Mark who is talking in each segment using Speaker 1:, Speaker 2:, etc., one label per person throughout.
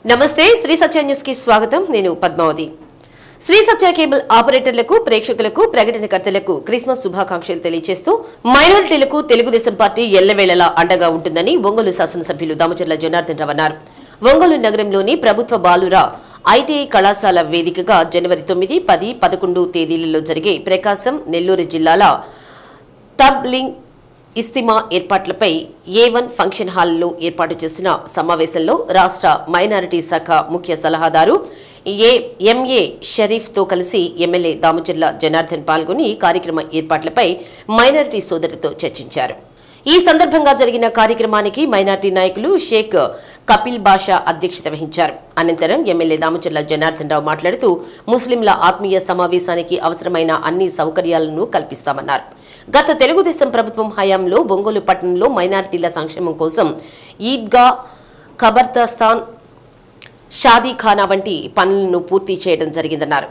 Speaker 1: నమస్తే శ్రీ సత్య న్యూస్ కి స్వాగతం నేను పద్మావతి శ్రీ సత్య కేబుల్ ఆపరేటర్లకు ప్రేక్షకులకు ప్రకటనకర్తలకు క్రిస్మస్ శుభాకాంక్షలు తెలియజేస్తూ మైనారిటీలకు తెలుగుదేశం పార్టీ ఎల్లవేళలా అండగా ఉంటుందని ఒంగోలు శాసనసభ్యులు దామచర్ల జనార్దన్ రావు అన్నారు. ఒంగోలు నగరంలోని ప్రభుత్వ బాలుర ఐటీఐ కళాశాల వేదికగా జనవరి 9, 10, 11 తేదీలలో జరిగే ప్రకాశం నెల్లూరు జిల్లాల తబ్లింగ్ ఇస్తిమా ఏర్పాట్లపై A1 ఫంక్షన్ హాల్లో ఏర్పాటు చేసిన సమావేశంలో రాష్ట్ర మైనారిటీ శాఖ ముఖ్య సలహాదారు ఎంఏ షరీఫ్తో కలిసి ఎమ్మెల్యే దామచర్ల జనార్దన్ పాల్గొని ఈ కార్యక్రమ ఏర్పాట్లపై మైనారిటీ సోదరులతో చర్చించారు. ఈ సందర్భంగా జరిగిన కార్యక్రమానికి మైనారిటీ నాయకులు షేక్ కపిల్ బాషా అధ్యక్షత వహించారు. అనంతరం ఎమ్మెల్యే దామచర్ల జనార్దన్ రావు మాట్లాడుతూ ముస్లింల ఆత్మీయ సమావేశానికి అవసరమైన అన్ని సౌకర్యాలను కల్పిస్తామన్నారు. గత తెలుగుదేశం ప్రభుత్వం హయాంలో ఒంగోలు పట్టణంలో మైనారిటీల సంక్షేమం కోసం ఈద్గా, ఖబర్దాస్తాన్, షాదీఖానా వంటి పనులను పూర్తి చేయడం జరిగిందన్నారు.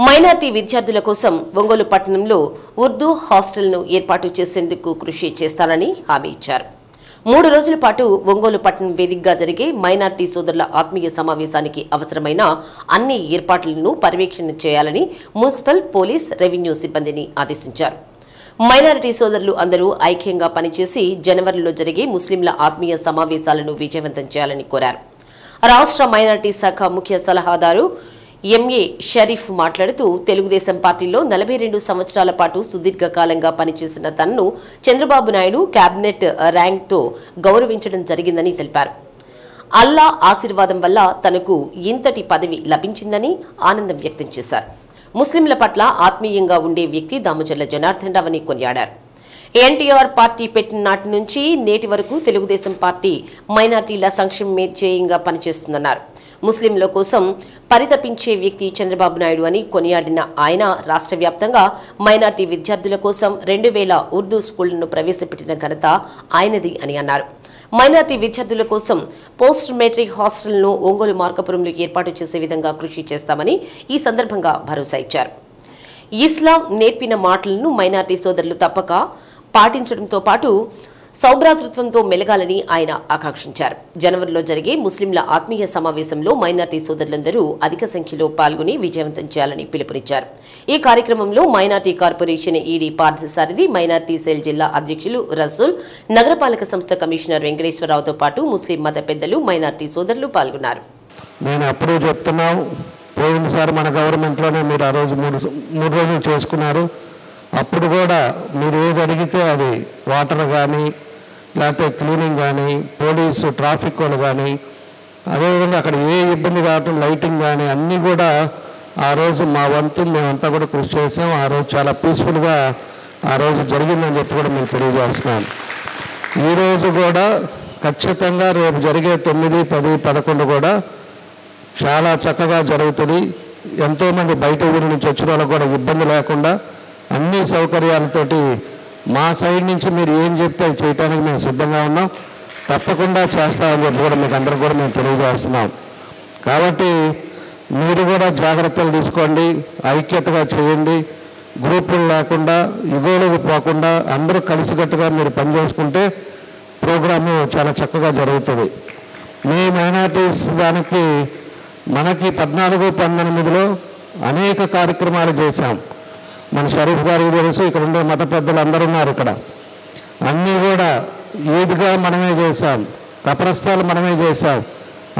Speaker 1: మైనారిటీ విద్యార్థుల కోసం ఒంగోలు పట్టణంలో ఉర్దూ హాస్టల్ను ఏర్పాటు చేసేందుకు కృషి చేస్తానని హామీ ఇచ్చారు. 3 రోజుల పాటు ఒంగోలు పట్టణం వేదికగా జరిగే మైనారిటీ సోదరుల ఆత్మీయ సమావేశానికి అవసరమైన అన్ని ఏర్పాట్లను పర్యవేక్షణ చేయాలని మున్సిపల్, పోలీస్, రెవెన్యూ సిబ్బందిని ఆదేశించారు. మైనారిటీ సోదరులు అందరూ ఐక్యంగా పనిచేసి జనవరిలో జరిగే ముస్లింల ఆత్మీయ సమావేశాలను విజయవంతం చేయాలని కోరారు. రాష్ట్ర మైనారిటీ శాఖ ముఖ్య సలహాదారు ఎంఏ షరీఫ్ మాట్లాడుతూ తెలుగుదేశం పార్టీలో 42 సంవత్సరాల పాటు సుదీర్ఘకాలంగా పనిచేసిన తనను చంద్రబాబు నాయుడు కేబినెట్ ర్యాంక్తో గౌరవించడం జరిగిందని తెలిపారు. అల్లా ఆశీర్వాదం వల్ల తనకు ఇంతటి పదవి లభించిందని ఆనందం వ్యక్తం చేశారు. ముస్లింల పట్ల ఆత్మీయంగా ఉండే వ్యక్తి దామచర్ల జనార్దన్ రావు అని కొనియాడారు. ఎన్టీఆర్ పార్టీ పెట్టిన నాటి నుంచి నేటి వరకు తెలుగుదేశం పార్టీ మైనార్టీల సంక్షేమమే ధ్యేయంగా పనిచేస్తుందన్నారు. ముస్లింల కోసం పరితపించే వ్యక్తి చంద్రబాబు నాయుడు అని కొనియాడిన ఆయన రాష్ట్ర వ్యాప్తంగా మైనార్టీ విద్యార్థుల కోసం 2000 ఉర్దూ స్కూళ్లను ప్రవేశపెట్టిన ఘనత ఆయనది అని అన్నారు. మైనార్టీ విద్యార్థుల కోసం పోస్ట్ మెట్రిక్ హాస్టల్ను ఒంగోలు మార్కాపురంలో ఏర్పాటు చేసే విధంగా కృషి చేస్తామని ఈ సందర్భంగా భరోసా ఇచ్చారు. ఇస్లాం నేర్పిన మాటలను మైనార్టీ సోదరులు తప్పక పాటించడంతో పాటు సౌభ్రాతృత్వంతో మెలగాలని ఆయన ఆకాంక్షించారు. జనవరిలో జరిగే ముస్లింల ఆత్మీయ సమావేశంలో మైనార్టీ సోదరులందరూ అధిక సంఖ్యలో పాల్గొని విజయవంతం చేయాలని పిలుపునిచ్చారు. ఈ కార్యక్రమంలో minority corporation ED Parthasarathi, minority cell జిల్లా అధ్యక్షులు రసూల్, నగరపాలక సంస్థ కమిషనర్ వెంకటేశ్వరరావుతో పాటు ముస్లిం మత పెద్దలు, మైనార్టీ సోదరులు పాల్గొన్నారు.
Speaker 2: నేను అప్పుడు చెప్తున్నాను, పోయినసారి మన గవర్నమెంట్లోనే మీరు ఆ రోజు మూడు రోజులు చేసుకున్నారు. అప్పుడు కూడా మీరు ఏది అడిగితే అది వాటర్ కానీ, లేకపోతే క్లీనింగ్ కానీ, పోలీసు ట్రాఫిక్ వాళ్ళు కానీ, అదేవిధంగా అక్కడ ఏ ఇబ్బంది కావటం, లైటింగ్ కానీ అన్నీ కూడా ఆ రోజు మా వంతు మేమంతా కూడా కృషి చేసాం. ఆ రోజు చాలా పీస్ఫుల్గా ఆ రోజు జరిగిందని చెప్పి కూడా మేము తెలియజేస్తున్నాం. ఈరోజు కూడా ఖచ్చితంగా రేపు జరిగే 9, 10, 11 కూడా చాలా చక్కగా జరుగుతుంది. ఎంతోమంది బయట ఊరి నుంచి వచ్చిన వాళ్ళకు కూడా ఇబ్బంది లేకుండా అన్ని సౌకర్యాలతోటి మా సైడ్ నుంచి మీరు ఏం చెప్తే చేయడానికి మేము సిద్ధంగా ఉన్నాం. తప్పకుండా చేస్తామని చెప్పి కూడా మీకు అందరూ కూడా మేము తెలియజేస్తున్నాం. కాబట్టి మీరు కూడా జాగ్రత్తలు తీసుకోండి, ఐక్యతగా చేయండి, గ్రూపులు లేకుండా, యుగోలకు పోకుండా అందరూ కలిసికట్టుగా మీరు పనిచేసుకుంటే ప్రోగ్రాము చాలా చక్కగా జరుగుతుంది. మీ మైనారిటీస్ దానికి మనకి 14, 19లో అనేక కార్యక్రమాలు చేశాం. మన షరీఫ్ గారికి తెలుసు, ఇక్కడ ఉండే మత పెద్దలు అందరూ ఉన్నారు. ఇక్కడ అన్నీ కూడా ఈద్గా మనమే చేశాం, కబ్రస్థాలు మనమే చేశాం,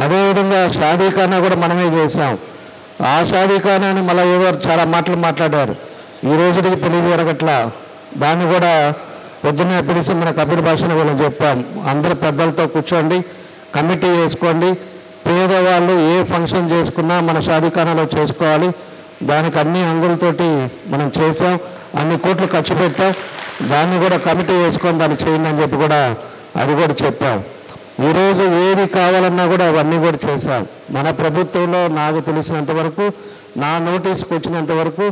Speaker 2: అదేవిధంగా షాదీఖానా కూడా మనమే చేశాం. ఆ షాదీఖానాని మళ్ళీ ఏదో చాలా మాటలు మాట్లాడారు. ఈ రోజుకి పెళ్లి జరగట్లా, దాన్ని కూడా పొద్దున్నే పిలిచి మన కపిల్ భాషను కూడా చెప్పాం. అందరు పెద్దలతో కూర్చోండి, కమిటీ వేసుకోండి, పేదవాళ్ళు ఏ ఫంక్షన్ చేసుకున్నా మన షాదీఖానాలో చేసుకోవాలి. దానికి అన్ని అంగులతోటి మనం చేసాం, అన్ని కోట్లు ఖర్చు పెట్టాం. దాన్ని కూడా కమిటీ వేసుకొని దాన్ని చేయండి అని చెప్పి కూడా అది కూడా చెప్పాం. ఈరోజు ఏది కావాలన్నా కూడా అవన్నీ కూడా చేశాం. మన ప్రభుత్వంలో నాకు తెలిసినంత వరకు, నా నోటీస్కి వచ్చినంత వరకు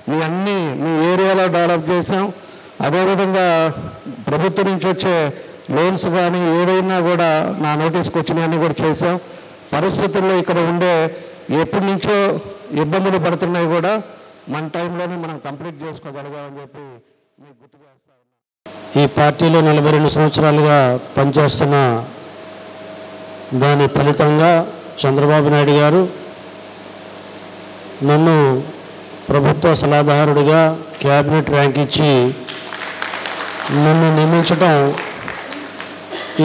Speaker 2: మీ అన్నీ మీ ఏరియాలో డెవలప్ చేసాం. అదేవిధంగా ప్రభుత్వం నుంచి వచ్చే లోన్స్ కానీ ఏదైనా కూడా నా నోటీస్కి వచ్చినవన్నీ కూడా చేసాం. పరిస్థితుల్లో ఇక్కడ ఉండే ఎప్పటి నుంచో ఇబ్బందులు పడుతున్నాయి కూడా మన టైంలోనే మనం కంప్లీట్ చేసుకోగలిగామని చెప్పి మీకు గుర్తు చేస్తా ఉన్నాం. ఈ పార్టీలో 42 సంవత్సరాలుగా పనిచేస్తున్న దాని ఫలితంగా
Speaker 3: చంద్రబాబు నాయుడు గారు నన్ను ప్రభుత్వ సలహాదారుడిగా క్యాబినెట్ ర్యాంక్ ఇచ్చి నన్ను నియమించడం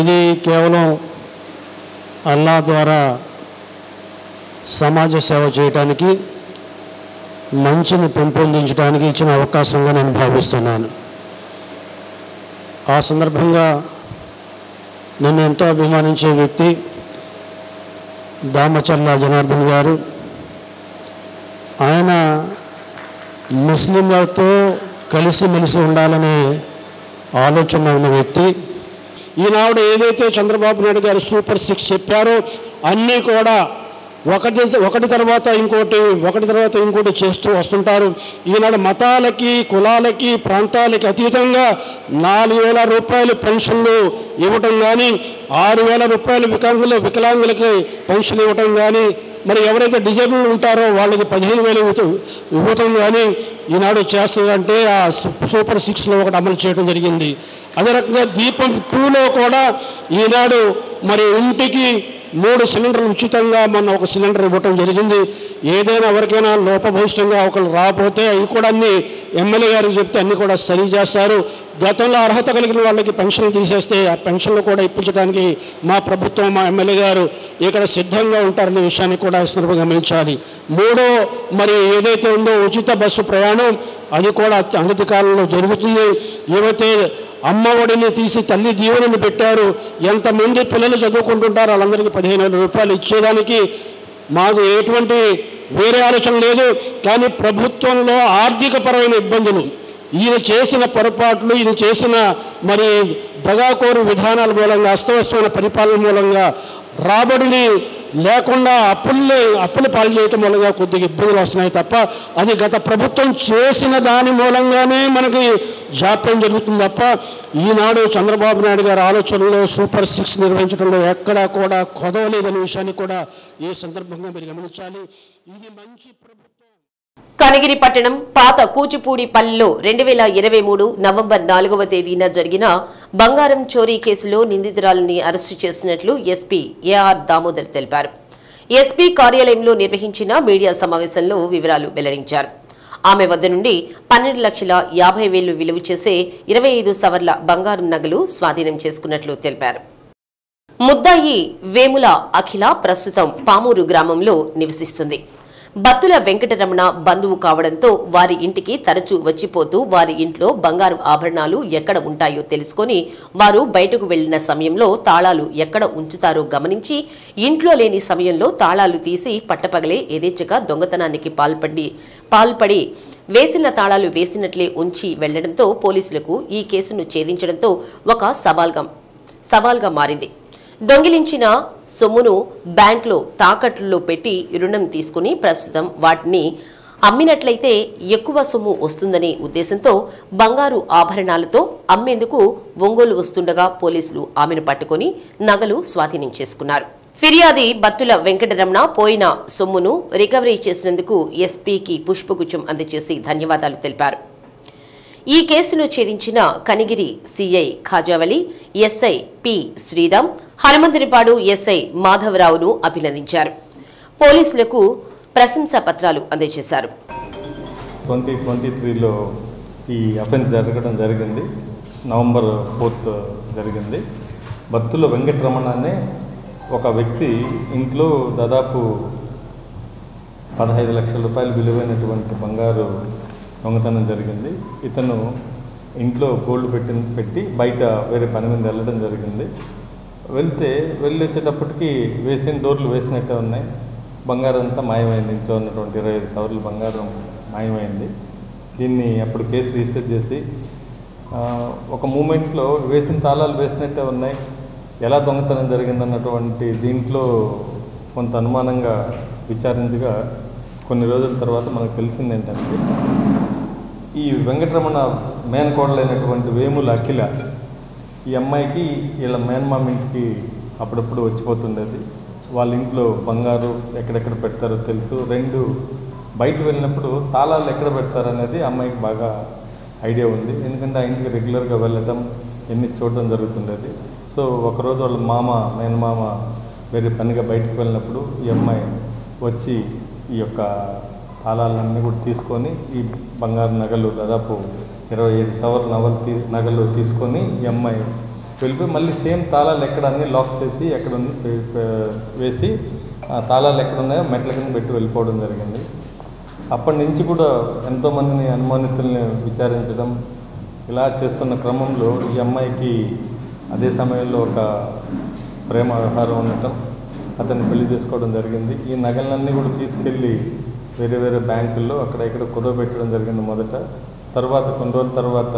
Speaker 3: ఇది కేవలం అల్లా ద్వారా సమాజ సేవ చేయడానికి, మంచిని పెంపొందించడానికి ఇచ్చిన అవకాశంగా నేను భావిస్తున్నాను. ఆ సందర్భంగా నన్ను ఎంతో అభిమానించే వ్యక్తి దామచర్ల జనార్దన్ గారు. ఆయన ముస్లింలతో కలిసిమెలిసి ఉండాలనే ఆలోచన ఉన్న వ్యక్తి. ఈనాడు ఏదైతే చంద్రబాబు నాయుడు గారు సూపర్ 6 చెప్పారో అన్నీ కూడా ఒకటి తర్వాత ఇంకోటి చేస్తూ వస్తుంటారు. ఈనాడు మతాలకి, కులాలకి, ప్రాంతాలకి అతీతంగా 4,000 రూపాయలు పెన్షన్లు ఇవ్వటం కానీ, 6,000 రూపాయలు వికలాంగులకి పెన్షన్ ఇవ్వటం కానీ, మరి ఎవరైతే డిజేబుల్ ఉంటారో వాళ్ళకి 15,000 ఇవ్వటం కానీ ఈనాడు చేస్తుందంటే ఆ సూపర్ 6లో ఒకటి అమలు చేయడం జరిగింది. అదే రకంగా దీపం 2లో కూడా ఈనాడు మరి ఇంటికి 3 సిలిండర్లు ఉచితంగా మొన్న ఒక సిలిండర్ ఇవ్వటం జరిగింది. ఏదైనా ఎవరికైనా లోపభూయిష్టంగా ఒకరు రాకపోతే అవి కూడా అన్ని ఎమ్మెల్యే గారికి చెప్తే అన్నీ కూడా సరి చేస్తారు. గతంలో అర్హత కలిగిన వాళ్ళకి పెన్షన్లు తీసేస్తే ఆ పెన్షన్లు కూడా ఇప్పించడానికి మా ప్రభుత్వం, మా ఎమ్మెల్యే గారు ఇక్కడ సిద్ధంగా ఉంటారనే విషయాన్ని కూడా ఈ సందర్భంగా గమనించాలి. 3 మరి ఏదైతే ఉందో ఉచిత బస్సు ప్రయాణం అది కూడా అనతి కాలంలో జరుగుతుంది. ఏవైతే అమ్మఒడిని తీసి తల్లి దీవెనని పెట్టారు, ఎంతమంది పిల్లలు చదువుకుంటుంటారో వాళ్ళందరికీ 15,000 రూపాయలు ఇచ్చేదానికి మాకు ఎటువంటి వేరే ఆలోచన లేదు. కానీ ప్రభుత్వంలో ఆర్థికపరమైన ఇబ్బందులు, ఈయన చేసిన పొరపాట్లు, ఈయన చేసిన మరి దగాకోరు విధానాల మూలంగా, అస్తవ్యస్తమైన పరిపాలన మూలంగా రాబడిని లేకుండా అప్పులు పాలు చేయటం మూలంగా కొద్దిగా ఇబ్బందులు వస్తున్నాయి తప్ప అది గత ప్రభుత్వం చేసిన దాని మూలంగానే మనకి జాప్యం జరుగుతుంది తప్ప ఈనాడు చంద్రబాబు నాయుడు గారి ఆలోచనలో సూపర్ 6 నిర్వహించడంలో ఎక్కడా కూడా కొదవలేదనే విషయాన్ని కూడా ఈ సందర్భంగా మీరు గమనించాలి. ఇది మంచి ప్రభుత్వం.
Speaker 1: కనిగిరి పట్టణం పాత కూచిపూడి పల్లెలో 2023 నవంబర్ 4వ తేదీన జరిగిన బంగారం చోరీ కేసులో నిందితురాలిని అరెస్టు చేసినట్లు ఎస్పీ ఏఆర్ దామోదర్ తెలిపారు. ఎస్పీ కార్యాలయంలో నిర్వహించిన మీడియా సమావేశంలో వివరాలు వెల్లడించారు. ఆమె వద్ద నుండి 12,50,000 విలువ చేసే 25 సవర్ల బంగారు నగలు స్వాధీనం చేసుకున్నట్లు తెలిపారు. ముద్దాయి వేముల అఖిల ప్రస్తుతం పామూరు గ్రామంలో నివసిస్తుంది. బత్తుల వెంకటరమణ బంధువు కావడంతో వారి ఇంటికి తరచూ వచ్చిపోతూ వారి ఇంట్లో బంగారు ఆభరణాలు ఎక్కడ ఉంటాయో తెలుసుకొని వారు బయటకు వెళ్లిన సమయంలో తాళాలు ఎక్కడ ఉంచుతారో గమనించి ఇంట్లో లేని సమయంలో తాళాలు తీసి పట్టపగలే యథేచ్ఛగా దొంగతనానికి పాల్పడి వేసిన తాళాలు వేసినట్లే ఉంచి వెళ్లడంతో పోలీసులకు ఈ కేసును ఛేదించడంతో ఒక సవాల్గా మారింది. దొంగిలించిన సొమ్మును బ్యాంకులో తాకట్టులో పెట్టి రుణం తీసుకుని ప్రస్తుతం వాటిని అమ్మినట్లయితే ఎక్కువ సొమ్ము వస్తుందనే ఉద్దేశంతో బంగారు ఆభరణాలతో అమ్మేందుకు ఒంగోలు వస్తుండగా పోలీసులు ఆమెను పట్టుకుని నగలు స్వాధీనం చేసుకున్నారు. ఫిర్యాది బత్తుల వెంకటరమణ పోయిన సొమ్మును రికవరీ చేసినందుకు ఎస్పీకి పుష్పగుచ్చం అందజేసి ధన్యవాదాలు తెలిపారు. ఈ కేసును ఛేదించిన Kanigiri CI Khajavali, SI P Sriram, Hanumanthunipadu SI మాధవరావును అభినందించారు. పోలీసులకు ప్రశంసా పత్రాలు అందజేశారు.
Speaker 4: 2023లో ఈ అఫెన్స్ జరగడం జరిగింది. నవంబర్ 4th జరిగింది. బత్తుల వెంకటరమణ అనే ఒక వ్యక్తి ఇంట్లో దాదాపు 15 లక్షల రూపాయలు విలువైనటువంటి బంగారు దొంగతనం జరిగింది. ఇతను ఇంట్లో గోల్డ్ పెట్టి బయట వేరే పని మీద వెళ్ళడం జరిగింది. వెళ్ళేసేటప్పటికి వేసిన డోర్లు వేసినట్టే ఉన్నాయి. బంగారం అంతా మాయమైంది. ఇంట్లో ఉన్నటువంటి 25 సవర్ల బంగారం మాయమైంది. దీన్ని అప్పుడు కేసు రిజిస్టర్ చేసి ఒక మూమెంట్లో వేసిన తాళాలు వేసినట్టే ఉన్నాయి, ఎలా దొంగతనం జరిగిందన్నటువంటి దీంట్లో కొంత అనుమానంగా విచారించగా కొన్ని రోజుల తర్వాత మనకు తెలిసింది ఏంటంటే ఈ వెంకటరమణ మేనకోడలైనటువంటి వేముల అఖిల ఈ అమ్మాయికి వీళ్ళ మేనమామ ఇంటికి అప్పుడప్పుడు వచ్చిపోతుండేది. వాళ్ళ ఇంట్లో బంగారు ఎక్కడెక్కడ పెడతారో తెలుసు. 2 బయట వెళ్ళినప్పుడు తాళాలు ఎక్కడ పెడతారనేది అమ్మాయికి బాగా ఐడియా ఉంది. ఎందుకంటే ఆ ఇంటికి రెగ్యులర్గా వెళ్ళడం, ఎన్ని చూడడం జరుగుతుండేది. సో ఒకరోజు వాళ్ళ మేనమామ వేరే పనిగా బయటకు వెళ్ళినప్పుడు ఈ అమ్మాయి వచ్చి ఈ యొక్క తాళాలన్నీ కూడా తీసుకొని ఈ బంగారు నగలు దాదాపు 25 సవర్ల నగలు తీసుకొని ఈ అమ్మాయి వెళ్ళిపోయి మళ్ళీ సేమ్ తాళాలు ఎక్కడ అన్నీ లాక్ చేసి ఎక్కడ వేసి ఆ తాళాలు ఎక్కడ ఉన్నాయో మెట్ల కింద పెట్టి వెళ్ళిపోవడం జరిగింది. అప్పటి నుంచి కూడా ఎంతోమందిని అనుమానితుల్ని విచారించడం ఇలా చేస్తున్న క్రమంలో ఈ అమ్మాయికి అదే సమయంలో ఒక ప్రేమ వ్యవహారం ఉండటం, అతన్ని పెళ్లి చేసుకోవడం జరిగింది. ఈ నగలన్నీ కూడా తీసుకెళ్ళి వేరే వేరే బ్యాంకుల్లో అక్కడ ఇక్కడ కుదవబెట్టడం జరిగింది మొదట. తర్వాత కొన్ని రోజుల తర్వాత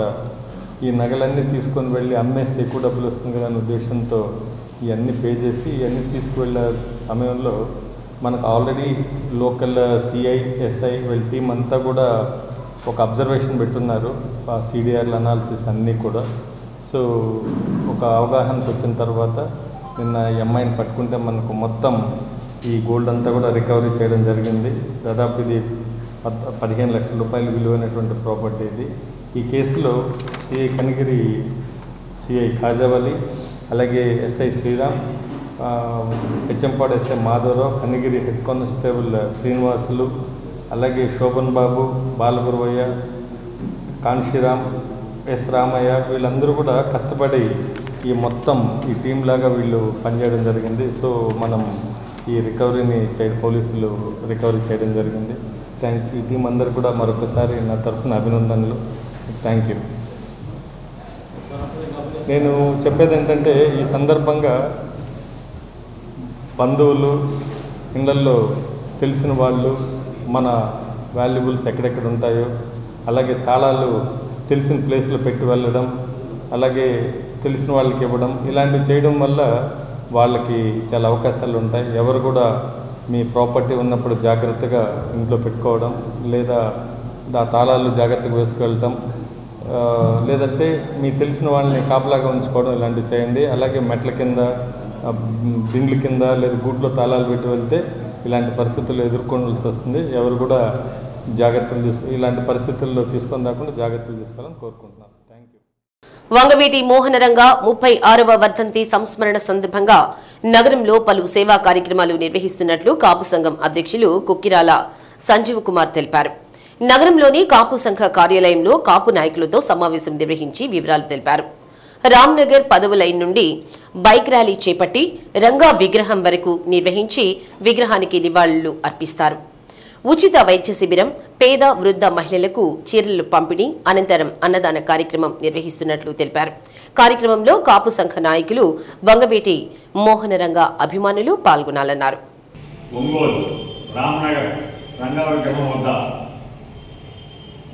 Speaker 4: ఈ నగలన్నీ తీసుకొని వెళ్ళి అమ్మేస్తే ఎక్కువ డబ్బులు వస్తుంది కదా అనే ఉద్దేశంతో ఇవన్నీ పే చేసి ఇవన్నీ తీసుకువెళ్ళే సమయంలో మనకు ఆల్రెడీ లోకల్ సిఐ ఎస్ఐ వీళ్ళ టీం అంతా కూడా ఒక అబ్జర్వేషన్ పెట్టున్నారు, ఆ సిడిఆర్ల అనాలిసిస్ అన్నీ కూడా. సో ఒక అవగాహనకు వచ్చిన తర్వాత నిన్న ఈ అమ్మాయిని పట్టుకుంటే మనకు మొత్తం ఈ గోల్డ్ అంతా కూడా రికవరీ చేయడం జరిగింది. దాదాపు ఇది 15 లక్షల రూపాయలు విలువైనటువంటి ప్రాపర్టీ ఇది. ఈ కేసులో సిఐ కనిగిరి, సిఐ ఖాజావలి, అలాగే SI Sriram, HMPadu SI Madhavarao, Kanigiri head constable Srinivasulu, అలాగే శోభన్ బాబు, బాలగురువయ్య, కాన్షీరామ్, ఎస్ రామయ్య వీళ్ళందరూ కూడా కష్టపడి ఈ మొత్తం ఈ టీం లాగా వీళ్ళు పనిచేయడం జరిగింది. సో మనం ఈ రికవరీని పోలీసులు రికవరీ చేయడం జరిగింది. ఈ టీం అందరు కూడా మరొకసారి నా తరఫున అభినందనలు. Thank you. నేను చెప్పేది ఏంటంటే ఈ సందర్భంగా బంధువులు, ఇళ్లల్లో తెలిసిన వాళ్ళు మన వాల్యుబుల్స్ ఎక్కడెక్కడ ఉంటాయో, అలాగే తాళాలు తెలిసిన ప్లేస్లో పెట్టి వెళ్ళడం, అలాగే తెలిసిన వాళ్ళకి ఇవ్వడం, ఇలాంటివి చేయడం వల్ల వాళ్ళకి చాలా అవకాశాలు ఉంటాయి. ఎవరు కూడా మీ ప్రాపర్టీ ఉన్నప్పుడు జాగ్రత్తగా ఇంట్లో పెట్టుకోవడం, లేదా ఆ తాళాలు జాగ్రత్తగా వేసుకెళ్ళటం, లేదంటే మీ తెలిసిన వాళ్ళని కాపలాగా ఉంచుకోవడం, ఇలాంటివి చేయండి. అలాగే మెట్ల కింద, బిండ్ల కింద లేదా గూట్లో తాళాలు పెట్టి వెళ్తే ఇలాంటి పరిస్థితులు ఎదుర్కోవాల్సి వస్తుంది. ఎవరు కూడా జాగ్రత్తలు ఇలాంటి పరిస్థితుల్లో తీసుకొని రాకుండా జాగ్రత్తలు తీసుకోవాలని కోరుకుంటున్నాను. Thank you.
Speaker 1: వంగవీటి మోహనరంగ 36వ వర్ధంతి సంస్మరణ సందర్భంగా నగరంలో పలు సేవా కార్యక్రమాలు నిర్వహిస్తున్నట్లు కాపు సంఘం అధ్యక్షులు కుక్కిరాల సంజీవ్ కుమార్ తెలిపారు. నగరంలోని కాపు సంఘ కార్యాలయంలో కాపు నాయకులతో సమావేశం నిర్వహించి వివరాలు తెలిపారు. రామ్నగర్ 10వ లైన్ నుండి బైక్ ర్యాలీ చేపట్టి రంగా విగ్రహం వరకు నిర్వహించి విగ్రహానికి నివాళులు అర్పిస్తారు. ఉచిత వైద్య శిబిరం, పేద వృద్ధ మహిళలకు చీరలు పంపిణీ, అనంతరం అన్నదాన కార్యక్రమం నిర్వహిస్తున్నట్లు తెలిపారు. కార్యక్రమంలో కాపు సంఘ నాయకులు, వంగవీటి మోహనరంగ అభిమానులు పాల్గొనాలన్నారు.
Speaker 5: ఒంగోలు రామ్నగర్ రంగా విగ్రహం వద్ద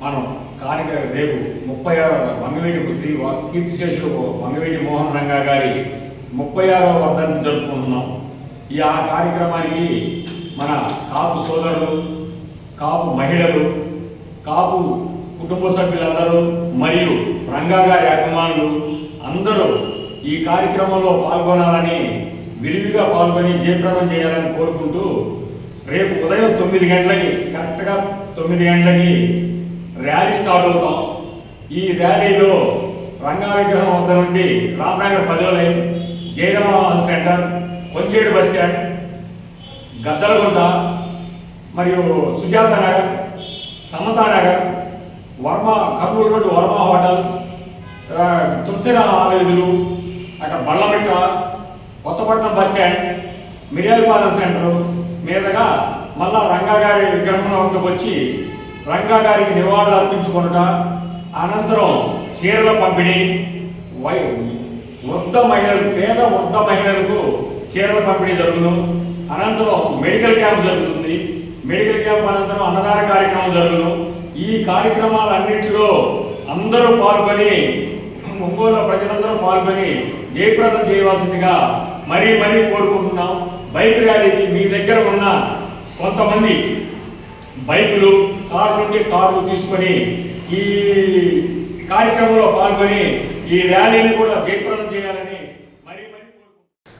Speaker 5: మనం రేపు 36వ వంగవీటి శ్రీ కీర్తిశేషులు వంగవీటి మోహన్ రంగా గారి 36వ వర్ధంతి జరుపుకుంటున్నాం. ఈ కార్యక్రమానికి మన కాపు సోదరులు, కాపు మహిళలు, కాపు కుటుంబ సభ్యులందరూ మరియు రంగా గారి అభిమానులు అందరూ ఈ కార్యక్రమంలో పాల్గొనాలని, విరివిగా పాల్గొని జయప్రదం చేయాలని కోరుకుంటూ రేపు ఉదయం 9 గంటలకి కరెక్ట్గా 9 గంటలకి ర్యాలీ స్టార్ట్ అవుతాం. ఈ ర్యాలీలో రంగా విగ్రహం వద్ద నుండి రామ్నగర్ 10వ line, Jayarama centre, Konchedu bus stand, Gaddalagunta మరియు సుజాత నగర్, సమతా నగర్, కర్నూలు రోడ్డు వర్మ హోటల్, తులసిరామ ఆలయులు, అక్కడ Ballamitta, Kothapatnam bus stand, Miryalapalem centre మీదుగా మళ్ళా రంగా గారి విగ్రహం వద్దకు వచ్చి రంగా గారికి నివాళులు అర్పించుకున్నట, అనంతరం చీరల పంపిణీ, వృద్ధ మహిళలు, పేద వృద్ధ మహిళలకు చీరల పంపిణీ జరుగును. అనంతరం మెడికల్ క్యాంప్ జరుగుతుంది. మెడికల్ క్యాంప్ అనంతరం అన్నదాన కార్యక్రమం జరుగును. ఈ కార్యక్రమాలన్నింటిలో అందరూ పాల్గొని, ఒంగోలు ప్రజలందరూ పాల్గొని జయప్రదం చేయవలసిందిగా మరీ కోరుకుంటున్నాం. బైక్ ర్యాలీకి మీ దగ్గర ఉన్న కొంతమంది బైకులు, కార్లు తీసుకొని ఈ కార్యక్రమంలో పాల్గొని ఈ ర్యాలీని కూడా జయప్రదం చేయాలని మరీ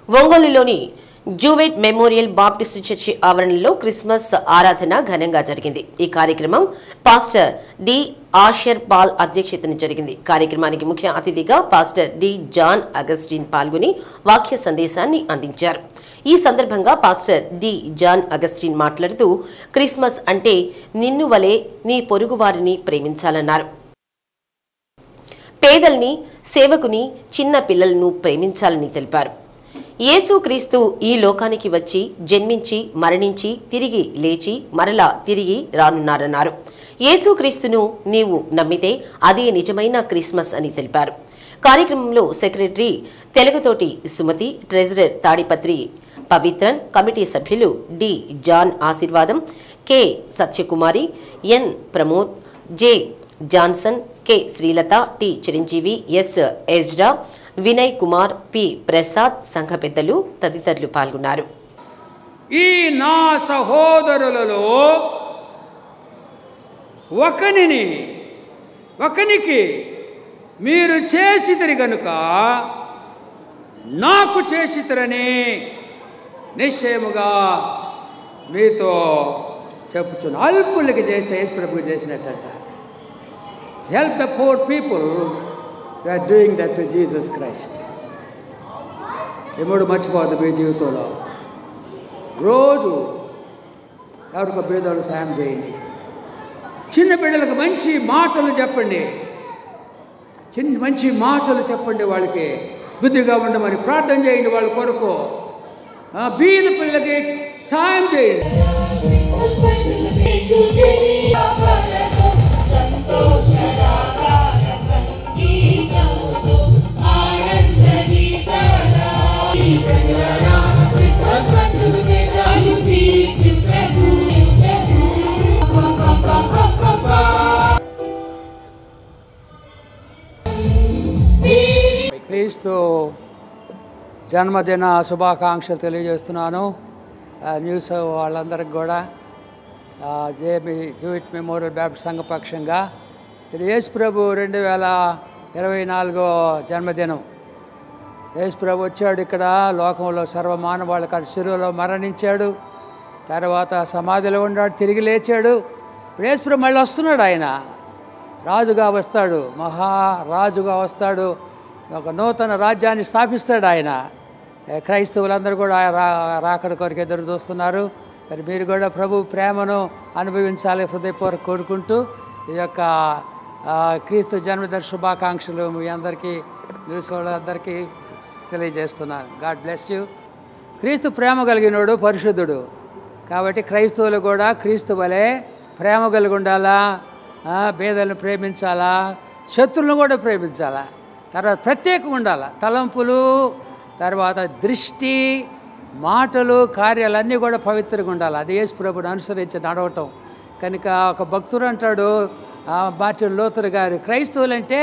Speaker 1: ఒంగోలులోని జూవెట్ మెమోరియల్ బాప్టిస్ట్ చర్చి ఆవరణలో క్రిస్మస్ ఆరాధన ఘనంగా జరిగింది. ఈ కార్యక్రమం పాస్టర్ డి ఆషర్ పాల్ అధ్యక్షతన జరిగింది. కార్యక్రమానికి ముఖ్య అతిథిగా పాస్టర్ డి జాన్ అగస్టిన్ పాల్గొని వాక్య సందేశాన్ని అందించారు. ఈ సందర్భంగా పాస్టర్ డి జాన్ అగస్టిన్ మాట్లాడుతూ క్రిస్మస్ అంటే నిన్ను వలె నీ పొరుగువారిని ప్రేమించాలన్నారు. పేదల్ని, సేవకుని, చిన్న పిల్లలను ప్రేమించాలని తెలిపారు. యేసుక్రీస్తు ఈ లోకానికి వచ్చి జన్మించి మరణించి తిరిగి లేచి మరలా తిరిగి రానున్నారన్నారు. యేసుక్రీస్తును నీవు నమ్మితే అదే నిజమైన క్రిస్మస్ అని తెలిపారు. కార్యక్రమంలో secretary Telugutoti Sumathi, treasurer Tadipatri Pavitran, committee సభ్యులు D John Ashirvadam, K Satyakumari, N Pramod, J Johnson, K Srilatha, T Chiranjeevi, S Ezra, Vinay Kumar, P Prasad, సంఘ పెద్దలు తదితరులు పాల్గొన్నారు.
Speaker 6: ఈ నా సహోదరులలో ఒకనికి మీరు చేసితిరి గనుక నాకు చేసితిరని నిశ్చయముగా మీతో చెప్పుచున్నా. అల్పులకి చేసే యేసు ప్రభువు చేసినట్ట. Help the poor people. We are doing that to Jesus Christ. ఎప్పుడు మర్చిపోవద్దు మీ జీవితంలో. రోజు ఎవరికో పేదవాళ్ళకి సాయం చేయండి. చిన్న బిడ్డలకు మంచి మాటలు చెప్పండి. మంచి మాటలు చెప్పండి. వాళ్ళకి బుద్ధిగా ఉండమని ప్రార్థన చేయండి. వాళ్ళ కొరకు బీద పిల్లలకి సాయం చేయండి. క్రీస్తు జన్మదిన శుభాకాంక్షలు తెలియజేస్తున్నాను. న్యూస్ వాళ్ళందరికి కూడా జూయిట్ మెమోరియల్ బ్యాప్టిస్ట్ సంఘ పక్షంగా ఇది యేసు ప్రభు 2024 జన్మదినం. యేసు ప్రభు వచ్చాడు ఇక్కడ లోకంలో సర్వమానవాళ్ళ శిలువలో మరణించాడు. తర్వాత సమాధిలో ఉన్నాడు, తిరిగి లేచాడు. ఇప్పుడు యేసు ప్రభు మళ్ళీ వస్తున్నాడు. ఆయన రాజుగా వస్తాడు, మహారాజుగా వస్తాడు. ఒక నూతన రాజ్యాన్ని స్థాపిస్తాడు ఆయన. క్రైస్తవులందరూ కూడా రాకడ కొరకు ఎదురు చూస్తున్నారు. మరి మీరు కూడా ప్రభు ప్రేమను అనుభవించాలి హృదయపూర్వక కోరుకుంటూ ఈ యొక్క క్రీస్తు జన్మదిన శుభాకాంక్షలు మీ అందరికీ న్యూస్ వాళ్ళందరికీ తెలియజేస్తున్నాను. God bless you. క్రీస్తు ప్రేమ కలిగినోడు, పరిశుద్ధుడు. కాబట్టి క్రైస్తవులు కూడా క్రీస్తు వలె ప్రేమ కలిగి ఉండాలా, పేదలను ప్రేమించాలా, శత్రువులను కూడా ప్రేమించాలా. తర్వాత ప్రత్యేకంగా ఉండాలి. తలంపులు, తర్వాత దృష్టి, మాటలు, కార్యాలన్నీ కూడా పవిత్రంగా ఉండాలి. అది యేసు ప్రభువుని అనుసరించి నడవటం. కనుక ఒక భక్తుడు అంటాడు మార్టిన్ లూథర్ గారు, క్రైస్తవులంటే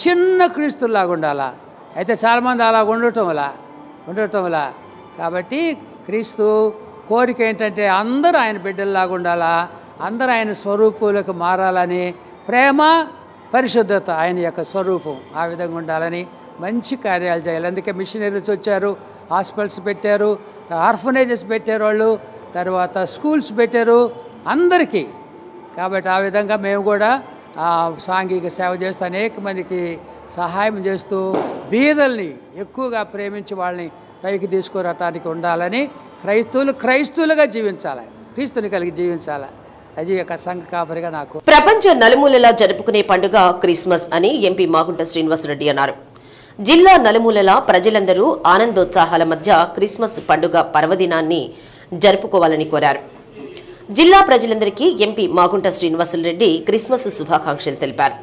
Speaker 6: చిన్న క్రీస్తులాగా ఉండాలా. అయితే చాలామంది అలా ఉండటం వల్ల కాబట్టి క్రీస్తు కోరిక ఏంటంటే అందరూ ఆయన బిడ్డల్లాగా ఉండాలా, అందరూ ఆయన స్వరూపులకు మారాలని, ప్రేమ పరిశుద్ధత ఆయన యొక్క స్వరూపం ఆ విధంగా ఉండాలని మంచి కార్యాలు చేయాలి. అందుకే మిషనరీస్ వచ్చారు, హాస్పిటల్స్ పెట్టారు, ఆర్ఫనేజెస్ పెట్టారు, వాళ్ళు తర్వాత స్కూల్స్ పెట్టారు అందరికీ. కాబట్టి ఆ విధంగా మేము కూడా సాంఘిక సేవ చేస్తూ అనేక మందికి సహాయం చేస్తూ బీదల్ని ఎక్కువగా ప్రేమించి వాళ్ళని పైకి తీసుకురావటానికి ఉండాలని, క్రైస్తవులుగా జీవించాలి, క్రీస్తుని కలిగి జీవించాలి. అది ఒక సంఘ కాపరిగా నాకు.
Speaker 1: ప్రపంచ నలుమూలలా జరుపుకునే పండుగ క్రిస్మస్ అని ఎంపీ మాగుంట శ్రీనివాసరెడ్డి అన్నారు. జిల్లా నలుమూలలా ప్రజలందరూ ఆనందోత్సాహాల మధ్య క్రిస్మస్ పండుగ పర్వదినాన్ని జరుపుకోవాలని కోరారు. జిల్లా ప్రజలందరికీ ఎంపీ మాగుంట శ్రీనివాసరెడ్డి క్రిస్మస్ శుభాకాంక్షలు తెలిపారు.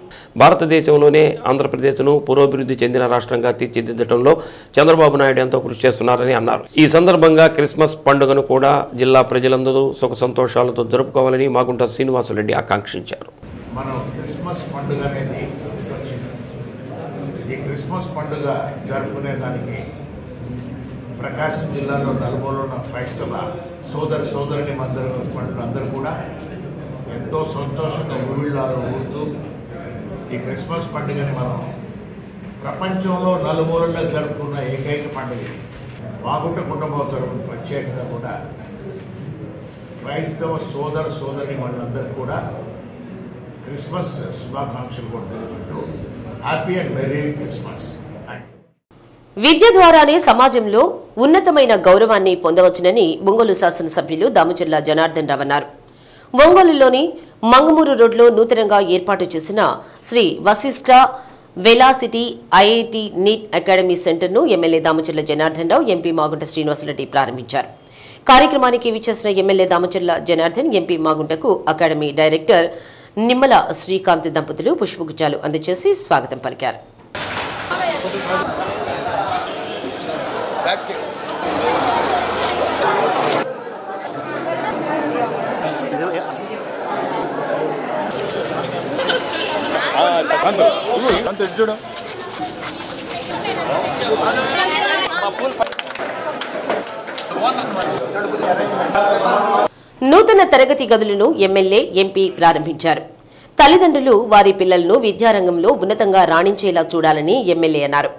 Speaker 7: భారతదేశంలోనే ఆంధ్రప్రదేశ్ను పురోభివృద్ధి చెందిన రాష్ట్రంగా తీర్చిదిద్దడంలో చంద్రబాబు నాయుడు ఎంతో కృషి చేస్తున్నారని అన్నారు. ఈ సందర్భంగా క్రిస్మస్ పండుగను కూడా జిల్లా ప్రజలందరూ సుఖ సంతోషాలతో జరుపుకోవాలని మాగుంట శ్రీనివాసరెడ్డి ఆకాంక్షించారు.
Speaker 8: మనం క్రిస్మస్ పండుగ అనేది వచ్చింది. ఈ క్రిస్మస్ పండుగ జరుపుకునేదానికి ప్రకాశం జిల్లాలో నలుమూలలో ఉన్న క్రైస్తవ సోదరిని అందరూ కూడా ఎంతో సంతోషంగా ఊళ్ళాలో ఊరుతూ ఈ క్రిస్మస్ పండుగని మనం ప్రపంచంలో నలుమూలల్లో జరుపుకున్న ఏకైక పండుగ. మాగుంట కుటుంబం ప్రత్యేకంగా కూడా క్రైస్తవ సోదరి వాళ్ళందరూ కూడా క్రిస్మస్ శుభాకాంక్షలు కూడా తెలుపుకుంటూ హ్యాపీ అండ్ మెరీ క్రిస్మస్.
Speaker 1: విద్య ద్వారానే సమాజంలో ఉన్నతమైన గౌరవాన్ని పొందవచ్చునని ఒంగోలు శాసనసభ్యులు దామచర్ల జనార్దన్ రావు అన్నారు. ఒంగోలులోని మంగమూరు రోడ్లో నూతనంగా ఏర్పాటు చేసిన Sri Vashishtha velocity IIT NEET academy సెంటర్ను ఎమ్మెల్యే దామచర్ల జనార్దన్ రావు, ఎంపీ మాగుంట శ్రీనివాసరెడ్డి ప్రారంభించారు. కార్యక్రమానికి విచ్చేసిన ఎమ్మెల్యే దామచర్ల జనార్దన్, ఎంపీ మాగుంటకు అకాడమీ డైరెక్టర్ నిమ్మల శ్రీకాంత్ దంపతులు పుష్పగుచ్చాలు అందజేసి స్వాగతం పలికారు. నూతన తరగతి గదులను ఎమ్మెల్యే, ఎంపీ ప్రారంభించారు. తల్లిదండ్రులు వారి పిల్లలను విద్యారంగంలో ఉన్నతంగా రాణించేలా చూడాలని ఎమ్మెల్యే అన్నారు.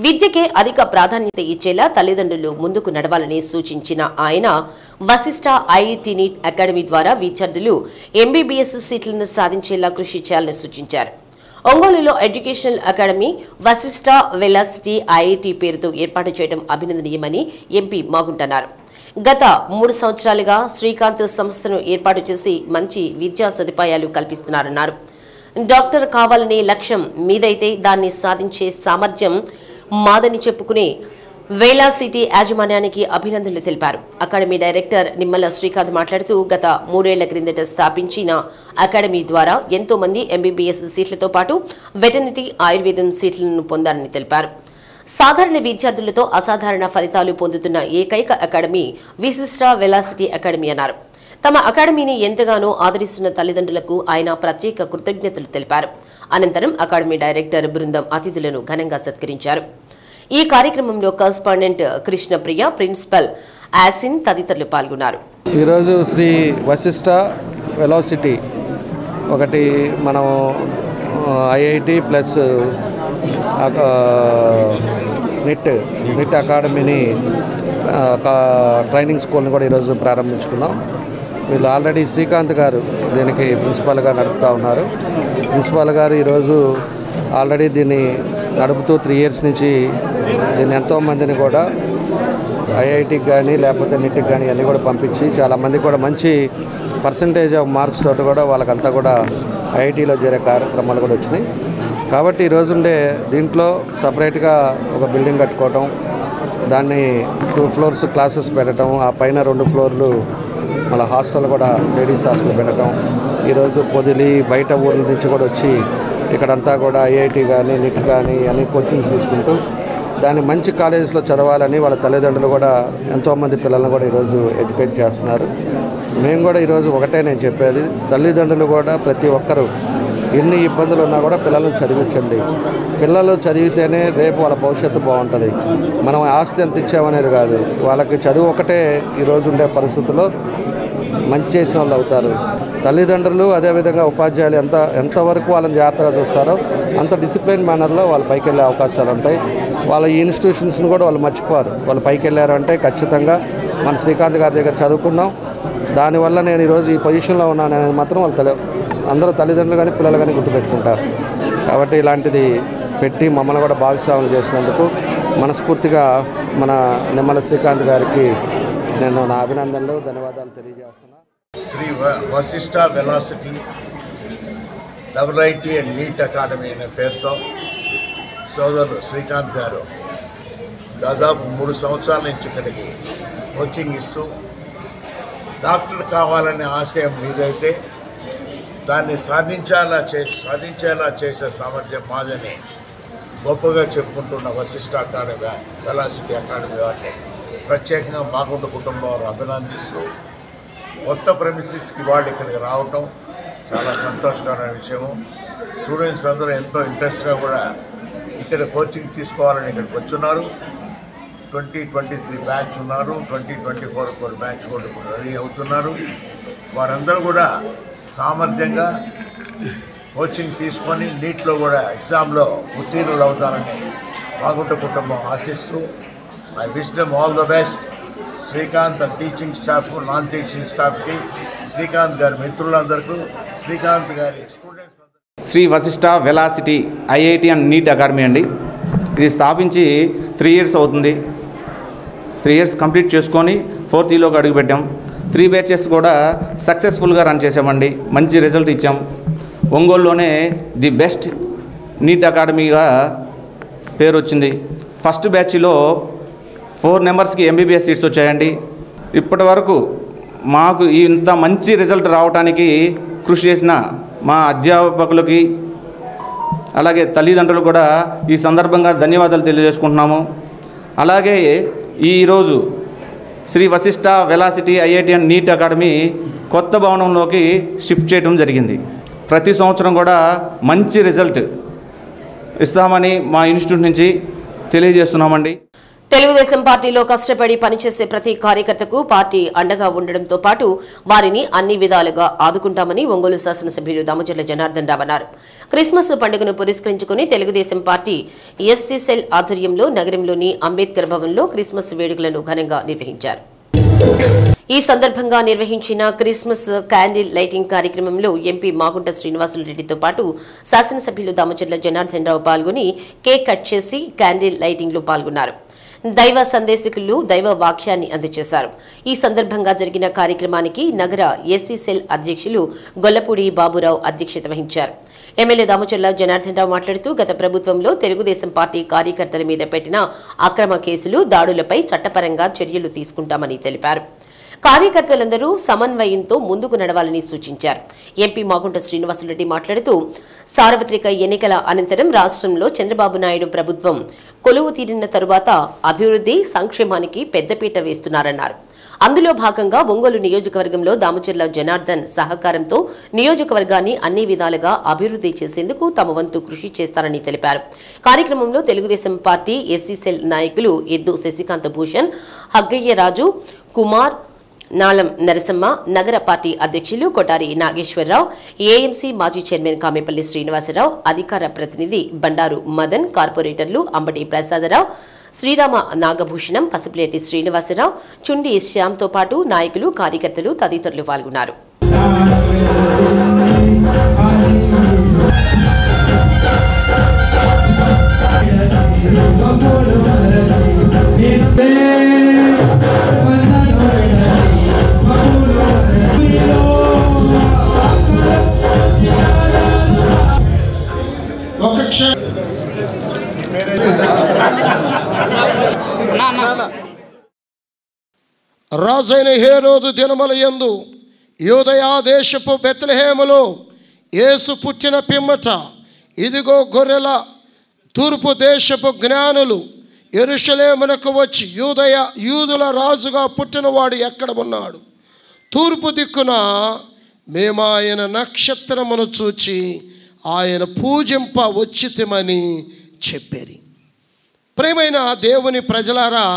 Speaker 1: విద్యకే అధిక ప్రాధాన్యత ఇచ్చేలా తల్లిదండ్రులు ముందుకు నడవాలని సూచించిన ఆయన వశిష్ఠ ఐఐటి నీట్ అకాడమీ ద్వారా విద్యార్థులు ఎంబీబీఎస్ సీట్లను సాధించేలా కృషి చేయాలని సూచించారు. ఒంగోలులో educational academy Vasishta velocity IIT పేరుతో ఏర్పాటు చేయడం అభినందనీయమని ఎంపీ మాగుంటన్నారు. గత 3 సంవత్సరాలుగా శ్రీకాంత్ సంస్థను ఏర్పాటు చేసి మంచి విద్యా సదుపాయాలు కల్పిస్తున్నారన్నారు. డాక్టర్ కావాలనే లక్ష్యం మీదైతే దాన్ని సాధించే సామర్థ్యం మాదని చెప్పుకునే వెలాసిటీ యాజమాన్యానికి అభినందనలు తెలిపారు. అకాడమీ డైరెక్టర్ నిమ్మల శ్రీకాంత్ మాట్లాడుతూ గత 3 ఏళ్ల క్రిందట స్థాపించిన అకాడమీ ద్వారా ఎంతో మంది ఎంబీబీఎస్ సీట్లతో పాటు వెటర్నరీ, ఆయుర్వేదం సీట్లను పొందారని తెలిపారు. సాధారణ విద్యార్థులతో అసాధారణ ఫలితాలు పొందుతున్న ఏకైక అకాడమీ విశిష్ట వెలాసిటీ అకాడమీ అన్నారు. తమ అకాడమీని ఎంతగానో ఆదరిస్తున్న తల్లిదండ్రులకు ఆయన ప్రత్యేక కృతజ్ఞతలు తెలిపారు. అనంతరం అకాడమీ డైరెక్టర్ బృందం అతిథులను ఘనంగా సత్కరించారు. ఈ కార్యక్రమంలో కరస్పాండెంట్ కృష్ణప్రియ, ప్రిన్సిపల్ ఆసిన్ తదితరులు పాల్గొన్నారు.
Speaker 2: ఈరోజు శ్రీ వశిష్ఠ వెలాసిటీ ఒకటి మనం ఐఐటి ప్లస్ నిట్ అకాడమీని ట్రైనింగ్ స్కూల్ని కూడా ఈరోజు ప్రారంభించుకున్నాం. వీళ్ళు ఆల్రెడీ శ్రీకాంత్ గారు దీనికి ప్రిన్సిపాల్గా నడుపుతూ ఉన్నారు. ప్రిన్సిపాల్ గారు ఈరోజు ఆల్రెడీ దీన్ని నడుపుతూ 3 ఇయర్స్ నుంచి దీన్ని ఎంతోమందిని కూడా ఐఐటికి కానీ లేకపోతే నిట్కి కానీ అన్నీ కూడా పంపించి చాలామందికి కూడా మంచి పర్సంటేజ్ ఆఫ్ మార్క్స్ తోటి కూడా వాళ్ళకంతా కూడా ఐఐటీలో చేరే కార్యక్రమాలు కూడా వచ్చినాయి. కాబట్టి ఈరోజు ఉండే దీంట్లో సపరేట్గా ఒక బిల్డింగ్ కట్టుకోవటం, దాన్ని 2 ఫ్లోర్స్ క్లాసెస్ పెట్టడం, ఆ పైన 2 ఫ్లోర్లు మళ్ళీ హాస్టల్ కూడా లేడీస్ హాస్టల్ పెట్టడం, ఈరోజు పొదిలి బయట ఊర్ల నుంచి కూడా వచ్చి ఇక్కడంతా కూడా ఐఐటి కానీ నిట్ కానీ అన్ని కోచింగ్ తీసుకుంటూ దాన్ని మంచి కాలేజెస్లో చదవాలని వాళ్ళ తల్లిదండ్రులు కూడా ఎంతోమంది పిల్లలను కూడా ఈరోజు ఎడ్యుకేట్ చేస్తున్నారు. మేము కూడా ఈరోజు ఒకటే నేను చెప్పేది, తల్లిదండ్రులు కూడా ప్రతి ఒక్కరూ ఎన్ని ఇబ్బందులు ఉన్నా కూడా పిల్లలను చదివించండి. పిల్లలు చదివితేనే రేపు వాళ్ళ భవిష్యత్తు బాగుంటుంది. మనం ఆస్తి ఎంత ఇచ్చామనేది కాదు, వాళ్ళకి చదువు ఒకటే ఈరోజు ఉండే పరిస్థితుల్లో మంచి చేసిన వాళ్ళు అవుతారు. తల్లిదండ్రులు అదేవిధంగా ఉపాధ్యాయులు ఎంతవరకు వాళ్ళని జాగ్రత్తగా చూస్తారో అంత డిసిప్లిన్ మేనర్లో వాళ్ళు పైకి వెళ్ళే అవకాశాలు ఉంటాయి. వాళ్ళ ఈ ఇన్స్టిట్యూషన్స్ని కూడా వాళ్ళు మర్చిపోరు. వాళ్ళు పైకి వెళ్ళారంటే ఖచ్చితంగా మన శ్రీకాంత్ గారి దగ్గర చదువుకున్నాం, దానివల్ల నేను ఈరోజు ఈ పొజిషన్లో ఉన్నాను అనేది మాత్రం వాళ్ళు అందరూ తల్లిదండ్రులు కానీ పిల్లలు కానీ గుర్తుపెట్టుకుంటారు. కాబట్టి ఇలాంటిది పెట్టి మమ్మల్ని కూడా భాగస్వాములు చేసినందుకు మనస్ఫూర్తిగా మన నిమ్మల శ్రీకాంత్ గారికి నేను నా అభినందనలు, ధన్యవాదాలు తెలియజేస్తున్నా.
Speaker 8: Sri Vashishtha velocity IIT and NEET academy అనే పేరుతో సోదరుడు శ్రీకాంత్ గారు దాదాపు 3 సంవత్సరాల నుంచి ఇక్కడికి కోచింగ్ ఇస్తూ డాక్టర్ కావాలనే ఆశయం మీదైతే దాన్ని సాధించేలా చేసే సామర్థ్యం మాదని గొప్పగా చెప్పుకుంటున్న వశిష్ఠ అకాడమీ వెలాసిటీ అకాడమీ వారిని ప్రత్యేకంగా మాగుంట కుటుంబం వారు అభినందిస్తూ కొత్త ప్రెమిసెస్కి వాళ్ళు ఇక్కడికి రావటం చాలా సంతోషకరమైన విషయము. స్టూడెంట్స్ అందరూ ఎంతో ఇంట్రెస్ట్గా కూడా ఇక్కడ కోచింగ్ తీసుకోవాలని ఇక్కడికి వచ్చున్నారు. 2023 బ్యాచ్ ఉన్నారు, 2024 బ్యాచ్ కూడా రెడీ అవుతున్నారు. వారందరూ కూడా సామర్థ్యంగా కోచింగ్ తీసుకొని నీట్లో కూడా ఎగ్జామ్లో ఉత్తీర్ణులు అవుతారని మాగుంట కుటుంబం ఆశిస్తూ I wish them all the best. Srikanth teaching staff, non teaching స్టాఫ్కి, శ్రీకాంత్ గారి మిత్రులందరికీ, శ్రీకాంత్ గారి students.
Speaker 9: Sri Vashishtha velocity IIT and NEET academy అండి. ఇది స్థాపించి 3 years అవుతుంది. 3 years కంప్లీట్ చేసుకొని 4th yearలోకి అడుగుపెట్టాం. 3 batches కూడా సక్సెస్ఫుల్గా రన్ చేసామండి. మంచి రిజల్ట్ ఇచ్చాం. ఒంగోలులోనే ది బెస్ట్ నీట్ అకాడమీగా పేరు వచ్చింది. ఫస్ట్ బ్యాచ్లో 4 మెంబర్స్కి MBBS సీట్స్ వచ్చాయండి. ఇప్పటి వరకు మాకు ఇంత మంచి రిజల్ట్ రావడానికి కృషి చేసిన మా అధ్యాపకులకి అలాగే తల్లిదండ్రులు కూడా ఈ సందర్భంగా ధన్యవాదాలు తెలియజేసుకుంటున్నాము. అలాగే ఈరోజు Sri Vashishtha velocity IIT and NEET academy కొత్త భవనంలోకి షిఫ్ట్ చేయడం జరిగింది. ప్రతి సంవత్సరం కూడా మంచి రిజల్ట్ ఇస్తామని మా ఇన్స్టిట్యూట్ నుంచి తెలియజేస్తున్నామండి.
Speaker 1: తెలుగుదేశం పార్టీలో కష్టపడి పనిచేసే ప్రతి కార్యకర్తకు పార్టీ అండగా ఉండడంతో పాటు వారిని అన్ని విధాలుగా ఆదుకుంటామని ఒంగోలు శాసనసభ్యులు దామచర్ల జనార్దన్ రావు అన్నారు. క్రిస్మస్ పండుగను పురస్కరించుకుని తెలుగుదేశం పార్టీ ఎస్సీ సెల్ ఆధ్వర్యంలో నగరంలోని అంబేద్కర్ భవన్లో క్రిస్మస్ వేడుకలను ఘనంగా నిర్వహించారు. ఈ సందర్భంగా నిర్వహించిన క్రిస్మస్ క్యాండిల్ లైటింగ్ కార్యక్రమంలో ఎంపీ మాగుంట శ్రీనివాసులరెడ్డితో పాటు శాసనసభ్యులు దామచర్ల జనార్దన్ రావు పాల్గొని కేక్ కట్ చేసి క్యాండిల్ లైటింగ్లో పాల్గొన్నారు. దైవ సందేశకులు దైవ వాక్యాన్ని అందజేశారు. ఈ సందర్భంగా జరిగిన కార్యక్రమానికి నగర ఎస్సీ సెల్ అధ్యక్షులు గొల్లపూడి బాబురావు అధ్యక్షత వహించారు. ఎమ్మెల్యే దామచర్ల జనార్దన్ రావు మాట్లాడుతూ గత ప్రభుత్వంలో తెలుగుదేశం పార్టీ కార్యకర్తల మీద పెట్టిన అక్రమ కేసులు దాడులపై చట్టపరంగా చర్యలు తీసుకుంటామని తెలిపారు. కార్యకర్తలందరూ సమన్వయంతో ముందుకు నడవాలని సూచించారు. ఎంపీ మాగుంట శ్రీనివాసులరెడ్డి మాట్లాడుతూ సార్వత్రిక ఎన్నికల అనంతరం రాష్ట్రంలో చంద్రబాబు నాయుడు ప్రభుత్వం కొలువు తీరిన తరువాత అభివృద్ధి సంక్షేమానికి పెద్దపీట వేస్తున్నారన్నారు. అందులో భాగంగా ఒంగోలు నియోజకవర్గంలో దామచర్ల జనార్దన్ సహకారంతో నియోజకవర్గాన్ని అన్ని విధాలుగా అభివృద్ధి చేసేందుకు తమ వంతు కృషి చేస్తారని తెలిపారు. కార్యక్రమంలో తెలుగుదేశం పార్టీ ఎస్సీ సెల్ నాయకులు ఎద్దు శశికాంత భూషణ్, హగ్గయ్యరాజు, కుమార్, నాళం నరసమ్మ, నగర పార్టీ అధ్యక్షులు కొటారి నాగేశ్వరరావు, ఏఎంసీ మాజీ చైర్మన్ కామేపల్లి శ్రీనివాసరావు, అధికార ప్రతినిధి బండారు మదన్, కార్పొరేటర్లు అంబటి ప్రసాదరావు, శ్రీరామ నాగభూషణం, పసుపులేటి శ్రీనివాసరావు, చుండి శ్యామ్తో పాటు నాయకులు, కార్యకర్తలు తదితరులు పాల్గొన్నారు.
Speaker 10: రాజైన హేరోదు దినముల యందు యూదయా దేశపు బెత్లెహేములో యేసు పుట్టిన పిమ్మట ఇదిగో గొర్రెల తూర్పు దేశపు జ్ఞానులు యెరూషలేమునకు వచ్చి యూదుల రాజుగా పుట్టినవాడు ఎక్కడ ఉన్నాడు? తూర్పు దిక్కున మేము ఆయన నక్షత్రమును చూచి ఆయన పూజింప వచ్చితిమని చెప్పేరి. ప్రియమైన దేవుని ప్రజలారా,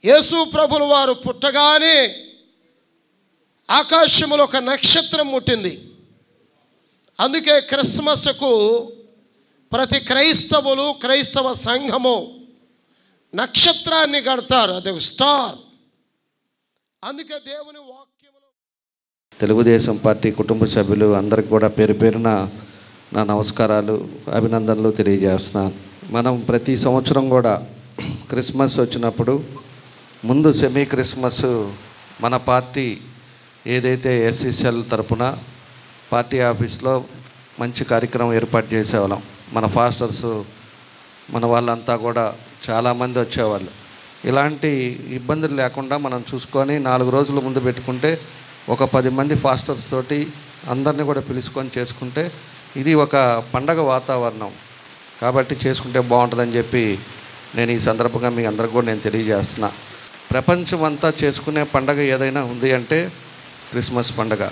Speaker 10: యేసు ప్రభుల వారు పుట్టగానే ఆకాశములో ఒక నక్షత్రం ముట్టింది. అందుకే క్రిస్మస్కు ప్రతి క్రైస్తవ సంఘము నక్షత్రాన్ని కడతారు. అది ఒక స్టార్. అందుకే దేవుని వాక్యములో
Speaker 2: తెలుగుదేశం పార్టీ కుటుంబ సభ్యులు అందరికి కూడా పేరు పేరున నా నమస్కారాలు, అభినందనలు తెలియజేస్తున్నాను. మనం ప్రతి సంవత్సరం కూడా క్రిస్మస్ వచ్చినప్పుడు ముందు సెమీ క్రిస్మస్ మన పార్టీ ఏదైతే ఎస్సీసీఎల్ తరపున పార్టీ ఆఫీస్లో మంచి కార్యక్రమం ఏర్పాటు చేసేవాళ్ళం. మన ఫాస్టర్స్ మన వాళ్ళంతా కూడా చాలామంది వచ్చేవాళ్ళు. ఇలాంటి ఇబ్బందులు లేకుండా మనం చూసుకొని 4 రోజుల ముందు పెట్టుకుంటే ఒక 10 మంది ఫాస్టర్స్ తోటి అందరినీ కూడా పిలుచుకొని చేసుకుంటే ఇది ఒక పండగ వాతావరణం కాబట్టి చేసుకుంటే బాగుంటుందని చెప్పి నేను ఈ సందర్భంగా మీ అందరికి కూడా నేను తెలియజేస్తున్నా. ప్రపంచం అంతా చేసుకునే పండగ ఏదైనా ఉంది అంటే క్రిస్మస్ పండగ.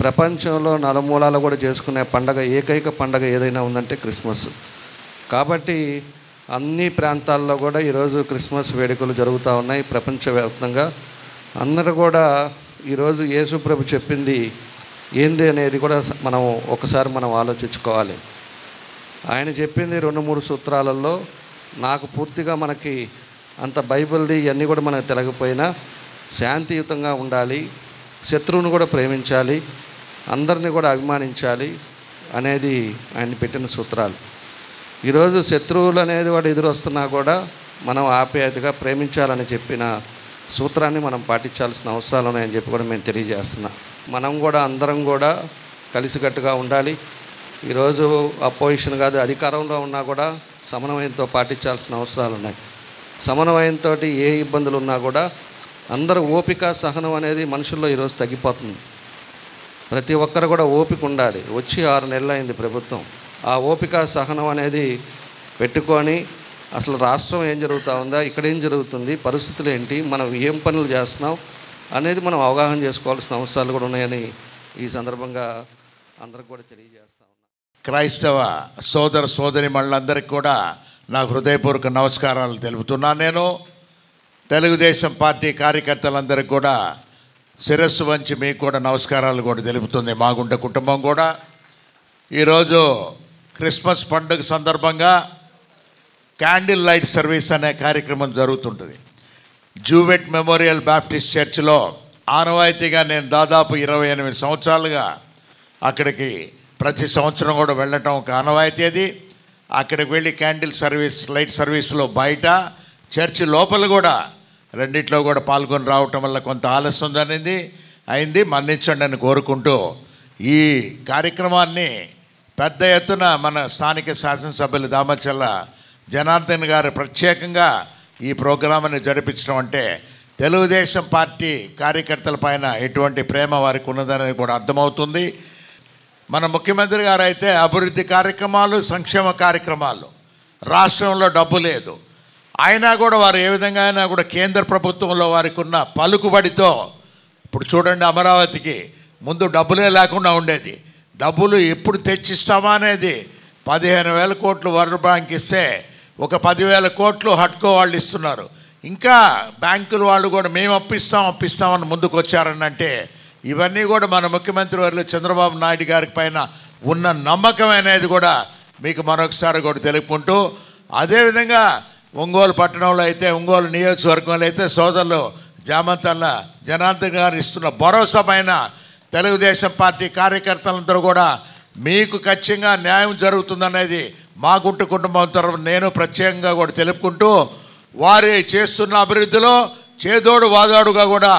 Speaker 2: ప్రపంచంలో నలుమూలాలు కూడా చేసుకునే పండగ, ఏకైక పండగ ఏదైనా ఉందంటే క్రిస్మస్. కాబట్టి అన్ని ప్రాంతాల్లో కూడా ఈరోజు క్రిస్మస్ వేడుకలు జరుగుతూ ఉన్నాయి ప్రపంచవ్యాప్తంగా. అందరూ కూడా ఈరోజు యేసు ప్రభు చెప్పింది ఏంది అనేది కూడా ఒకసారి మనం ఆలోచించుకోవాలి. ఆయన చెప్పింది 2-3 సూత్రాలలో నాకు పూర్తిగా మనకి అంత బైబిల్ది ఇవన్నీ కూడా మనకు తెలియకపోయినా శాంతియుతంగా ఉండాలి, శత్రువును కూడా ప్రేమించాలి, అందరినీ కూడా అభిమానించాలి అనేది ఆయన పెట్టిన సూత్రాలు. ఈరోజు శత్రువులు అనేది వాడు ఎదురొస్తున్నా కూడా మనం ఆప్యాయతగా ప్రేమించాలని చెప్పిన సూత్రాన్ని మనం పాటించాల్సిన అవసరాలు ఉన్నాయని చెప్పి కూడా మేము తెలియజేస్తున్నాం. మనం కూడా అందరం కూడా కలిసికట్టుగా ఉండాలి. ఈరోజు అపోజిషన్ కాదు అధికారంలో ఉన్నా కూడా సమన్వయంతో పాటించాల్సిన అవసరాలు ఉన్నాయి. సమన్వయంతో ఏ ఇబ్బందులు ఉన్నా కూడా అందరూ ఓపిక సహనం అనేది మనుషుల్లో ఈరోజు తగ్గిపోతుంది. ప్రతి ఒక్కరు కూడా ఓపిక ఉండాలి. వచ్చి 6 నెలలు అయింది ప్రభుత్వం. ఆ ఓపిక సహనం అనేది పెట్టుకొని అసలు రాష్ట్రం ఏం జరుగుతూ ఉందా, ఇక్కడ ఏం జరుగుతుంది, పరిస్థితులు ఏంటి, మనం ఏం పనులు చేస్తున్నాం అనేది మనం అవగాహన చేసుకోవాల్సిన అవసరాలు కూడా ఉన్నాయని ఈ సందర్భంగా అందరికి కూడా తెలియజేస్తా ఉన్నాం.
Speaker 8: క్రైస్తవ సోదర సోదరి మళ్ళందరికీ కూడా నా హృదయపూర్వక నమస్కారాలు తెలుపుతున్నాను. నేను తెలుగుదేశం పార్టీ కార్యకర్తలందరికీ కూడా శిరస్సు వంచి మీకు కూడా నమస్కారాలు కూడా తెలుపుతుంది మాగుంట కుటుంబం కూడా. ఈరోజు క్రిస్మస్ పండుగ సందర్భంగా క్యాండిల్ లైట్ సర్వీస్ అనే కార్యక్రమం జరుగుతుంటుంది. జూవెట్ మెమోరియల్ బాప్టిస్ట్ చర్చ్లో ఆనవాయితీగా నేను దాదాపు 28 సంవత్సరాలుగా అక్కడికి ప్రతి సంవత్సరం కూడా వెళ్ళటం ఒక ఆనవాయితీ. అది అక్కడికి వెళ్ళి క్యాండిల్ సర్వీస్ లైట్ సర్వీస్లో బయట చర్చి లోపల కూడా రెండిట్లో కూడా పాల్గొని రావటం వల్ల కొంత ఆలస్యం అయింది, మన్నించండి అని కోరుకుంటూ ఈ కార్యక్రమాన్ని పెద్ద ఎత్తున మన స్థానిక శాసనసభ్యులు దామచర్ల జనార్దన్ గారు ప్రత్యేకంగా ఈ ప్రోగ్రాంని జరిపించడం అంటే తెలుగుదేశం పార్టీ కార్యకర్తల పైన ఎటువంటి ప్రేమ వారికి ఉన్నదని కూడా అర్థమవుతుంది. మన ముఖ్యమంత్రి గారు అయితే అభివృద్ధి కార్యక్రమాలు, సంక్షేమ కార్యక్రమాలు, రాష్ట్రంలో డబ్బు లేదు అయినా కూడా వారు ఏ విధంగా అయినా కూడా కేంద్ర ప్రభుత్వంలో వారికి ఉన్న పలుకుబడితో ఇప్పుడు చూడండి, అమరావతికి ముందు డబ్బులే లేకుండా ఉండేది. డబ్బులు ఎప్పుడు తెచ్చిస్తామా అనేది 15,000 కోట్లు వరల్డ్ బ్యాంక్ ఇస్తే ఒక 10,000 కోట్లు హట్కో వాళ్ళు ఇస్తున్నారు. ఇంకా బ్యాంకుల వాళ్ళు కూడా మేము అప్పిస్తామని ముందుకు వచ్చారని అంటే ఇవన్నీ కూడా మన ముఖ్యమంత్రి వర్యులు చంద్రబాబు నాయుడు గారి పైన ఉన్న నమ్మకం అనేది కూడా మీకు మరొకసారి కూడా తెలుపుకుంటూ, అదేవిధంగా ఒంగోలు పట్టణంలో అయితే, ఒంగోలు నియోజకవర్గంలో అయితే సోదరులు జామంతల్ల జనార్దన్ గారు ఇస్తున్న భరోసా పైన తెలుగుదేశం పార్టీ కార్యకర్తలందరూ కూడా మీకు ఖచ్చితంగా న్యాయం జరుగుతుందనేది మా గుంట కుటుంబం తరఫున నేను ప్రత్యేకంగా కూడా తెలుపుకుంటూ, వారి చేస్తున్న అభివృద్ధిలో చేదోడు వాదోడుగా కూడా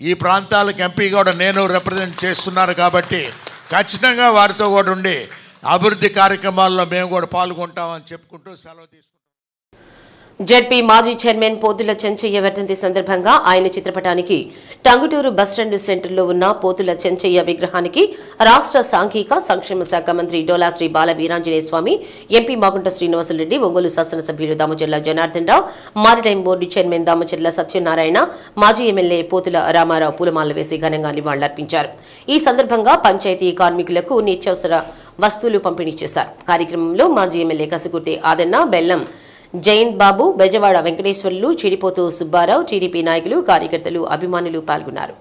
Speaker 8: ఈ ప్రాంతాలకు ఎంపీ కూడా నేను రిప్రజెంట్ చేస్తున్నారు కాబట్టి ఖచ్చితంగా వారితో కూడా ఉండి అభివృద్ధి కార్యక్రమాల్లో మేము కూడా పాల్గొంటామని చెప్పుకుంటూ సెలవు తీసుకుంటాం.
Speaker 1: జెడ్పీ మాజీ చైర్మన్ పోతుల చెంచయ్య వర్ధంతి సందర్భంగా ఆయన చిత్రపటానికి టంగుటూరు బస్టాండ్ సెంటర్లో ఉన్న పోతుల చెంచయ్య విగ్రహానికి రాష్ట్ర సాంఘిక సంక్షేమ శాఖ మంత్రి డోలా శ్రీ బాల వీరాంజనేయ స్వామి, ఎంపీ మాగుంట శ్రీనివాసరెడ్డి, ఒంగోలు శాసనసభ్యులు Damacharla Janardhan Rao, maritime board chairman Damacharla Satyanarayana, మాజీ ఎమ్మెల్యే పోతుల రామారావు పూలమాలలు వేసి ఘనంగా నివాళులర్పించారు. ఈ సందర్భంగా పంచాయతీ కార్మికులకు నిత్యావసర వస్తువులు పంపిణీ చేశారు. కార్యక్రమంలో మాజీ ఎమ్మెల్యే కసుకుర్తి ఆదన్న, బెల్లం జయంత్ బాబు, బెజవాడ వెంకటేశ్వర్లు, చిడిపోతు సుబ్బారావు, టీడీపీ నాయకులు, కార్యకర్తలు, అభిమానులు పాల్గొన్నారు.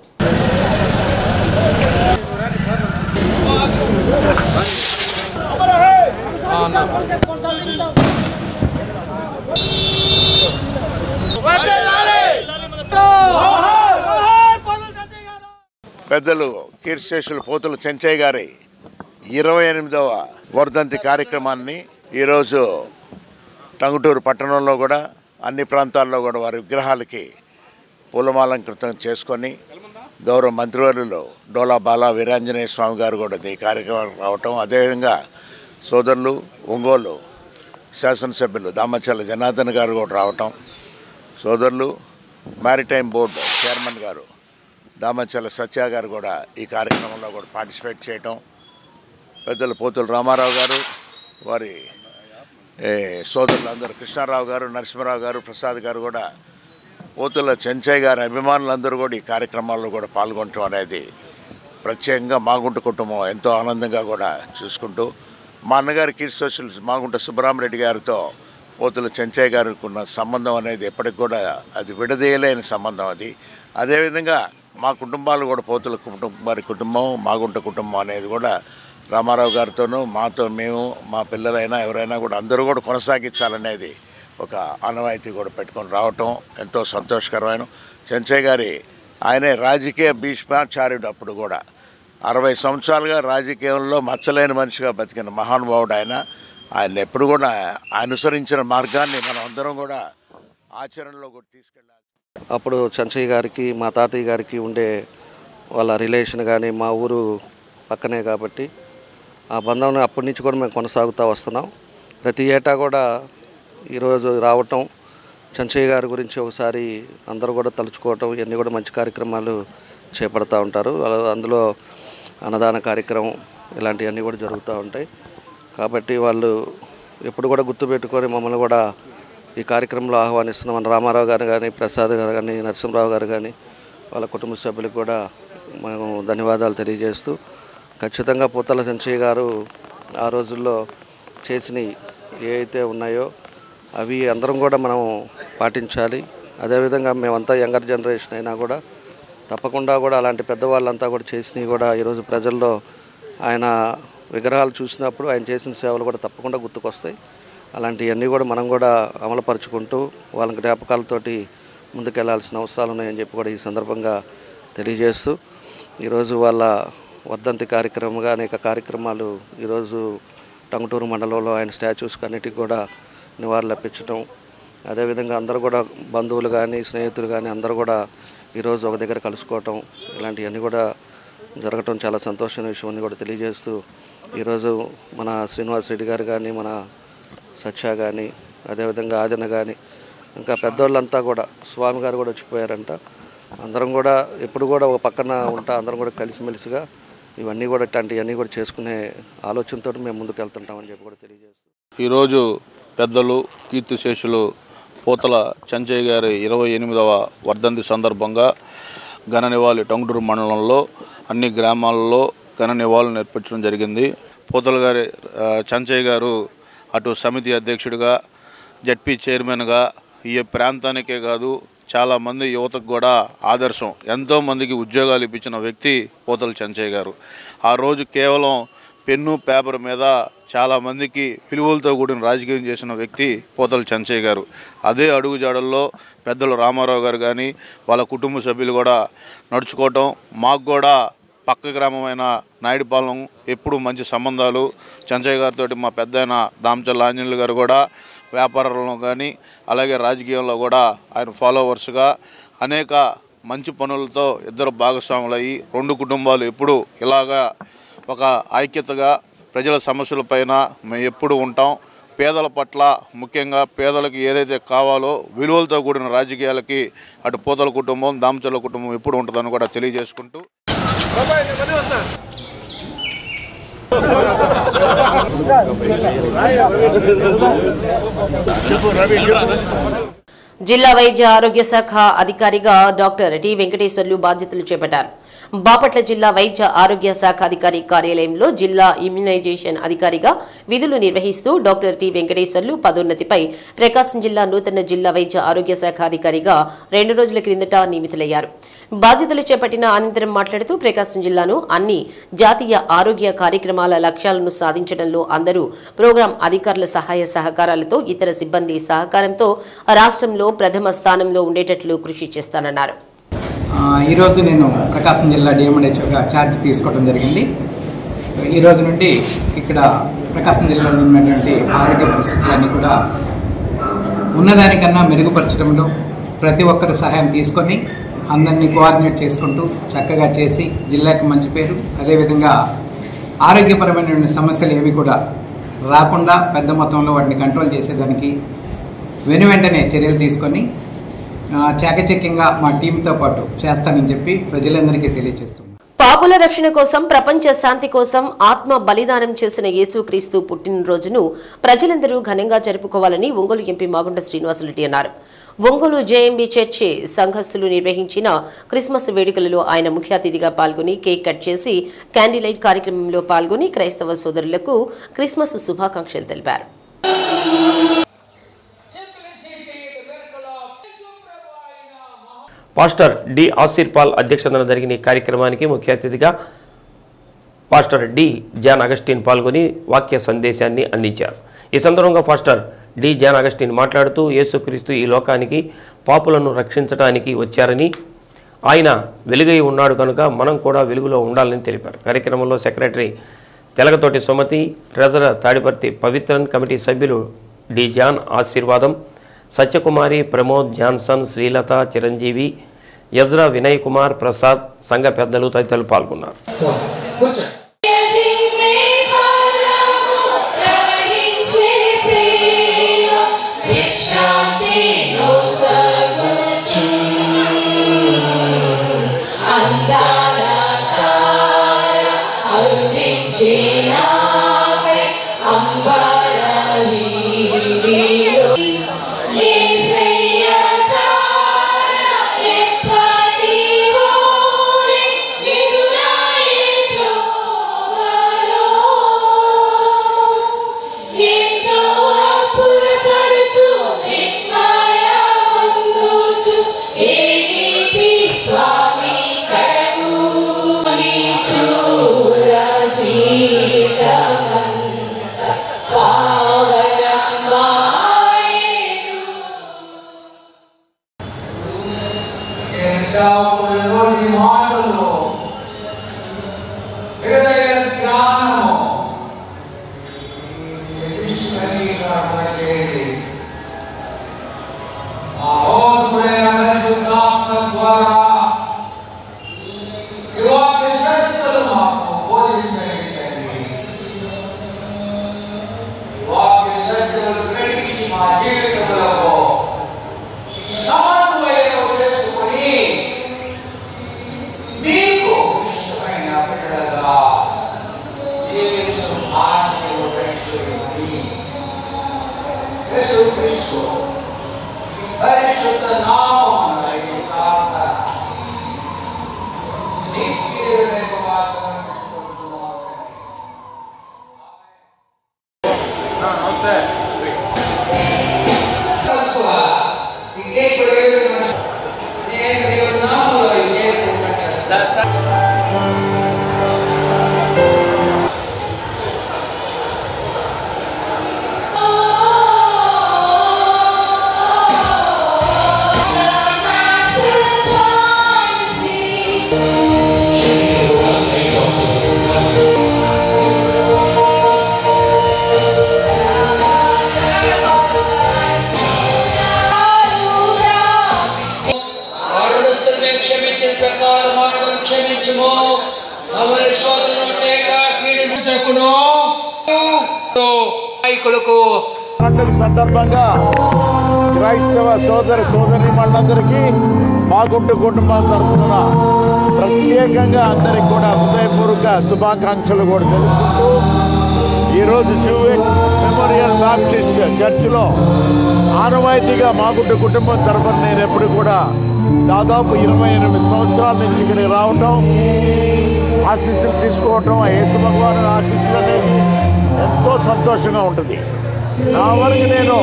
Speaker 8: పెద్దలు కీర్తిశేషులు పోతుల చెంచయ్య గారి 28వ వర్ధంతి కార్యక్రమాన్ని ఈరోజు టంగుటూరు పట్టణంలో కూడా అన్ని ప్రాంతాల్లో కూడా వారి విగ్రహాలకి పూలమాలంకృతం చేసుకొని గౌరవ మంత్రివర్యులు డోలా బాల వీరాంజనేయ స్వామి గారు కూడా ఈ కార్యక్రమం రావటం, అదేవిధంగా సోదరులు ఒంగోలు శాసనసభ్యులు దామచర్ల జనార్దన్ గారు కూడా రావటం, సోదరులు మారిటైమ్ బోర్డు చైర్మన్ గారు దామచర్ల సత్య గారు కూడా ఈ కార్యక్రమంలో కూడా పార్టిసిపేట్ చేయటం, పెద్దలు పోతుల రామారావు గారు, వారి సోదరులందరూ కృష్ణారావు గారు, నరసింహరావు గారు, ప్రసాద్ గారు కూడా పోతుల చెంచయ్య గారి అభిమానులందరూ కూడా ఈ కార్యక్రమాల్లో కూడా పాల్గొనటం అనేది ప్రత్యేకంగా మాగుంట కుటుంబం ఎంతో ఆనందంగా కూడా చూసుకుంటూ, మా అన్నగారి కీర్తిశేషులు మాగుంట సుబ్బరామరెడ్డి గారితో పోతుల చెంచయ్య గారికి ఉన్న సంబంధం అనేది ఎప్పటికి కూడా అది విడదీయలేని సంబంధం అది. అదేవిధంగా మా కుటుంబాలు కూడా పోతుల వారి కుటుంబం, మాగుంట కుటుంబం అనేది కూడా రామారావు గారితోనూ మాతో మేము, మా పిల్లలైనా ఎవరైనా కూడా అందరూ కూడా కొనసాగించాలనేది ఒక ఆనవాయితీ కూడా పెట్టుకొని రావటం ఎంతో సంతోషకరమైన. చెంచయ్య గారి ఆయనే రాజకీయ భీష్మాచార్యుడు. అప్పుడు కూడా 60 సంవత్సరాలుగా రాజకీయంలో మచ్చలేని మనిషిగా బతికిన మహానుభావుడు ఆయన. ఆయన ఎప్పుడు కూడా అనుసరించిన మార్గాన్ని మనం అందరం కూడా ఆచరణలో కూడా తీసుకెళ్ళాలి.
Speaker 2: అప్పుడు చంచయ్య గారికి మా తాతయ్య గారికి ఉండే వాళ్ళ రిలేషన్ కానీ మా ఊరు పక్కనే కాబట్టి ఆ బంధం అప్పటి నుంచి కూడా మేము కొనసాగుతూ వస్తున్నాం. ప్రతి ఏటా కూడా ఈరోజు రావటం, చంచయ్య గారి గురించి ఒకసారి అందరూ కూడా తలుచుకోవటం, ఇవన్నీ కూడా మంచి కార్యక్రమాలు చేపడుతూ ఉంటారు. అందులో అన్నదాన కార్యక్రమం ఇలాంటివన్నీ కూడా జరుగుతూ ఉంటాయి. కాబట్టి వాళ్ళు ఎప్పుడు కూడా గుర్తుపెట్టుకొని మమ్మల్ని కూడా ఈ కార్యక్రమంలో ఆహ్వానిస్తున్నాం. మన రామారావు గారు కానీ, ప్రసాద్ గారు కానీ, నరసింహరావు గారు కానీ వాళ్ళ కుటుంబ సభ్యులకు కూడా మేము ధన్యవాదాలు తెలియజేస్తూ, ఖచ్చితంగా పూతల చంచయ్య గారు ఆ రోజుల్లో చేసినవి ఏవైతే ఉన్నాయో అవి అందరం కూడా మనం పాటించాలి. అదేవిధంగా మేమంతా యంగర్ జనరేషన్ అయినా కూడా తప్పకుండా కూడా అలాంటి పెద్దవాళ్ళంతా కూడా చేసినవి కూడా ఈరోజు ప్రజల్లో ఆయన విగ్రహాలు చూసినప్పుడు ఆయన చేసిన సేవలు కూడా తప్పకుండా గుర్తుకొస్తాయి. అలాంటివన్నీ కూడా మనం కూడా అమలుపరుచుకుంటూ వాళ్ళ జ్ఞాపకాలతోటి ముందుకెళ్లాల్సిన అవసరాలు ఉన్నాయని చెప్పి కూడా ఈ సందర్భంగా తెలియజేస్తూ, ఈరోజు వాళ్ళ వర్ధంతి కార్యక్రమంగా అనేక కార్యక్రమాలు ఈరోజు టంగుటూరు మండలంలో ఆయన స్టాచ్యూస్కి అన్నిటికీ కూడా నివాళులు అర్పించడం, అదేవిధంగా అందరూ కూడా బంధువులు కానీ స్నేహితులు కానీ అందరూ కూడా ఈరోజు ఒక దగ్గర కలుసుకోవటం, ఇలాంటివన్నీ కూడా జరగటం చాలా సంతోషమైన విషయం అని కూడా తెలియజేస్తూ, ఈరోజు మన శ్రీనివాస్ రెడ్డి గారు కానీ, మన సత్య కానీ, అదేవిధంగా ఆదిన కానీ, ఇంకా పెద్దవాళ్ళంతా కూడా స్వామి గారు కూడా వచ్చిపోయారంట. అందరం కూడా ఎప్పుడు కూడా ఒక పక్కన ఉంటా అందరం కూడా కలిసిమెలిసిగా ఇవన్నీ కూడా ఇట్లాంటివన్నీ కూడా చేసుకునే ఆలోచనతో మేము ముందుకు వెళ్తుంటామని చెప్పి కూడా తెలియజేస్తాం.
Speaker 11: ఈరోజు పెద్దలు కీర్తిశేషులు పూతల చంచయ్య గారి 28వ వర్ధంతి సందర్భంగా ఘన నివాళి టంగుటూరు మండలంలో అన్ని గ్రామాలలో ఘన నివాళులు నేర్పించడం జరిగింది. పూతల గారి చంచయ్య గారు అటు సమితి అధ్యక్షుడిగా, జడ్పీ చైర్మన్గా ఈ ప్రాంతానికే కాదు చాలామంది యువతకు కూడా ఆదర్శం, ఎంతోమందికి ఉద్యోగాలు ఇప్పించిన వ్యక్తి పూతల చంచయ్య గారు. ఆ రోజు కేవలం పెన్ను పేపర్ మీద చాలామందికి విలువలతో కూడిన రాజకీయం చేసిన వ్యక్తి పూతల చంచయ్య గారు. అదే అడుగుజాడల్లో పెద్దలు రామారావు గారు కానీ వాళ్ళ కుటుంబ సభ్యులు కూడా నడుచుకోవటం, మాకు కూడా పక్క గ్రామమైన నాయుడుపాలెం ఎప్పుడు మంచి సంబంధాలు. చంచయ్య గారితో మా పెద్దయిన దామచల్ల ఆంజనేయులు గారు కూడా వ్యాపారంలో కానీ అలాగే రాజకీయంలో కూడా ఆయన ఫాలోవర్స్గా అనేక మంచి పనులతో ఇద్దరు భాగస్వాములయ్యి రెండు కుటుంబాలు ఎప్పుడు ఇలాగా ఒక ఐక్యతగా ప్రజల సమస్యలపైన మేము ఎప్పుడు ఉంటాం. పేదల పట్ల ముఖ్యంగా పేదలకు ఏదైతే కావాలో విలువలతో కూడిన రాజకీయాలకి అటు పూతల కుటుంబం దామచల్ల కుటుంబం ఎప్పుడు ఉంటుందని కూడా తెలియజేసుకుంటూ
Speaker 1: జిల్లా వైద్య ఆరోగ్య శాఖ అధికారిగా డాక్టర్ టి వెంకటేశ్వర్లు బాధ్యతలు చేపట్టారు. బాపట్ల జిల్లా వైద్య ఆరోగ్య శాఖ అధికారి కార్యాలయంలో జిల్లా ఇమ్యునైజేషన్ అధికారిగా విధులు నిర్వహిస్తూ డాక్టర్ టి వెంకటేశ్వర్లు పదోన్నతిపై ప్రకాశం జిల్లా నూతన జిల్లా వైద్య ఆరోగ్య శాఖ అధికారిగా 2 రోజుల క్రిందట నియమితులయ్యారు. బాధ్యతలు చేపట్టిన అనంతరం మాట్లాడుతూ ప్రకాశం జిల్లాను అన్ని జాతీయ ఆరోగ్య కార్యక్రమాల లక్ష్యాలను సాధించడంలో అందరూ ప్రోగ్రాం అధికారుల సహాయ సహకారాలతో ఇతర సిబ్బంది సహకారంతో రాష్ట్రంలో ప్రథమ స్థానంలో ఉండేటట్లు కృషి చేస్తానన్నారు.
Speaker 12: ఈరోజు నేను ప్రకాశం జిల్లా డిఎండిహెచ్ఓగా ఛార్జ్ తీసుకోవడం జరిగింది. ఈరోజు నుండి ఇక్కడ ప్రకాశం జిల్లాలో ఉన్నటువంటి ఆరోగ్య పరిస్థితులన్నీ కూడా ఉన్నదానికన్నా మెరుగుపరచడంలో ప్రతి ఒక్కరు సహాయం తీసుకొని అందరినీ కోఆర్డినేట్ చేసుకుంటూ చక్కగా చేసి జిల్లాకి మంచి పేరు, అదేవిధంగా ఆరోగ్యపరమైన సమస్యలు ఏవి కూడా రాకుండా పెద్ద మొత్తంలో వాటిని కంట్రోల్ చేసేదానికి వెంటనే చర్యలు తీసుకొని చాకచక్యంగా మా టీంతో పాటు చేస్తానని చెప్పి ప్రజలందరికీ తెలియజేస్తున్నాను.
Speaker 1: పాపుల రక్షణ కోసం, ప్రపంచ శాంతి కోసం ఆత్మ బలిదానం చేసిన యేసుక్రీస్తు పుట్టినరోజును ప్రజలందరూ ఘనంగా జరుపుకోవాలని ఒంగోలు ఎంపీ మాగుంట శ్రీనివాసరెడ్డి అన్నారు. ఒంగోలు జేఎంబీ చర్చి సంఘస్థులు నిర్వహించిన క్రిస్మస్ వేడుకలలో ఆయన ముఖ్య అతిథిగా పాల్గొని కేక్ కట్ చేసి క్యాండిలైట్ కార్యక్రమంలో పాల్గొని క్రైస్తవ సోదరులకు క్రిస్మస్ శుభాకాంక్షలు తెలిపారు.
Speaker 7: పాస్టర్ డి ఆసిర్పాల్ అధ్యక్షతన జరిగిన ఈ కార్యక్రమానికి ముఖ్య అతిథిగా పాస్టర్ డి జాన్ అగస్టిన్ పాల్గొని వాక్య సందేశాన్ని అందించారు. ఈ సందర్భంగా పాస్టర్ డి జాన్ అగస్టిన్ మాట్లాడుతూ యేసుక్రీస్తు ఈ లోకానికి పాపులను రక్షించడానికి వచ్చారని, ఆయన వెలుగై ఉన్నాడు కనుక మనం కూడా వెలుగులో ఉండాలని తెలిపారు. కార్యక్రమంలో secretary Telagathoti Sumathi, treasurer Tadiparthi Pavithran, committee సభ్యులు డి జాన్ ఆశీర్వాదం, సత్యకుమారి, ప్రమోద్, జాన్సన్, శ్రీలత, చిరంజీవి, యజ్రా, వినయ్ కుమార్, ప్రసాద్, సంఘ పెద్దలు తదితరులు పాల్గొన్నారు.
Speaker 8: పండుగ సందర్భంగా క్రైస్తవ సోదర సోదరీమణులందరికీ మాగుంట కుటుంబం తరఫున ప్రత్యేకంగా అందరికి కూడా హృదయపూర్వక శుభాకాంక్షలు కూడా తెలుపుకుంటూ ఈరోజు జూవెట్ మెమోరియల్ బాప్టిస్ట్ చర్చిలో ఆనవాయితీగా మాగుంట కుటుంబం తరఫున నేను ఎప్పుడు కూడా దాదాపు 28 సంవత్సరాల నుంచి ఇక్కడికి రావటం, ఆశీస్సులు తీసుకోవటం, ఆ యేసు భగవాను ఆశీస్సులు అనేది ఎంతో సంతోషంగా ఉంటుంది. నా వరకు నేను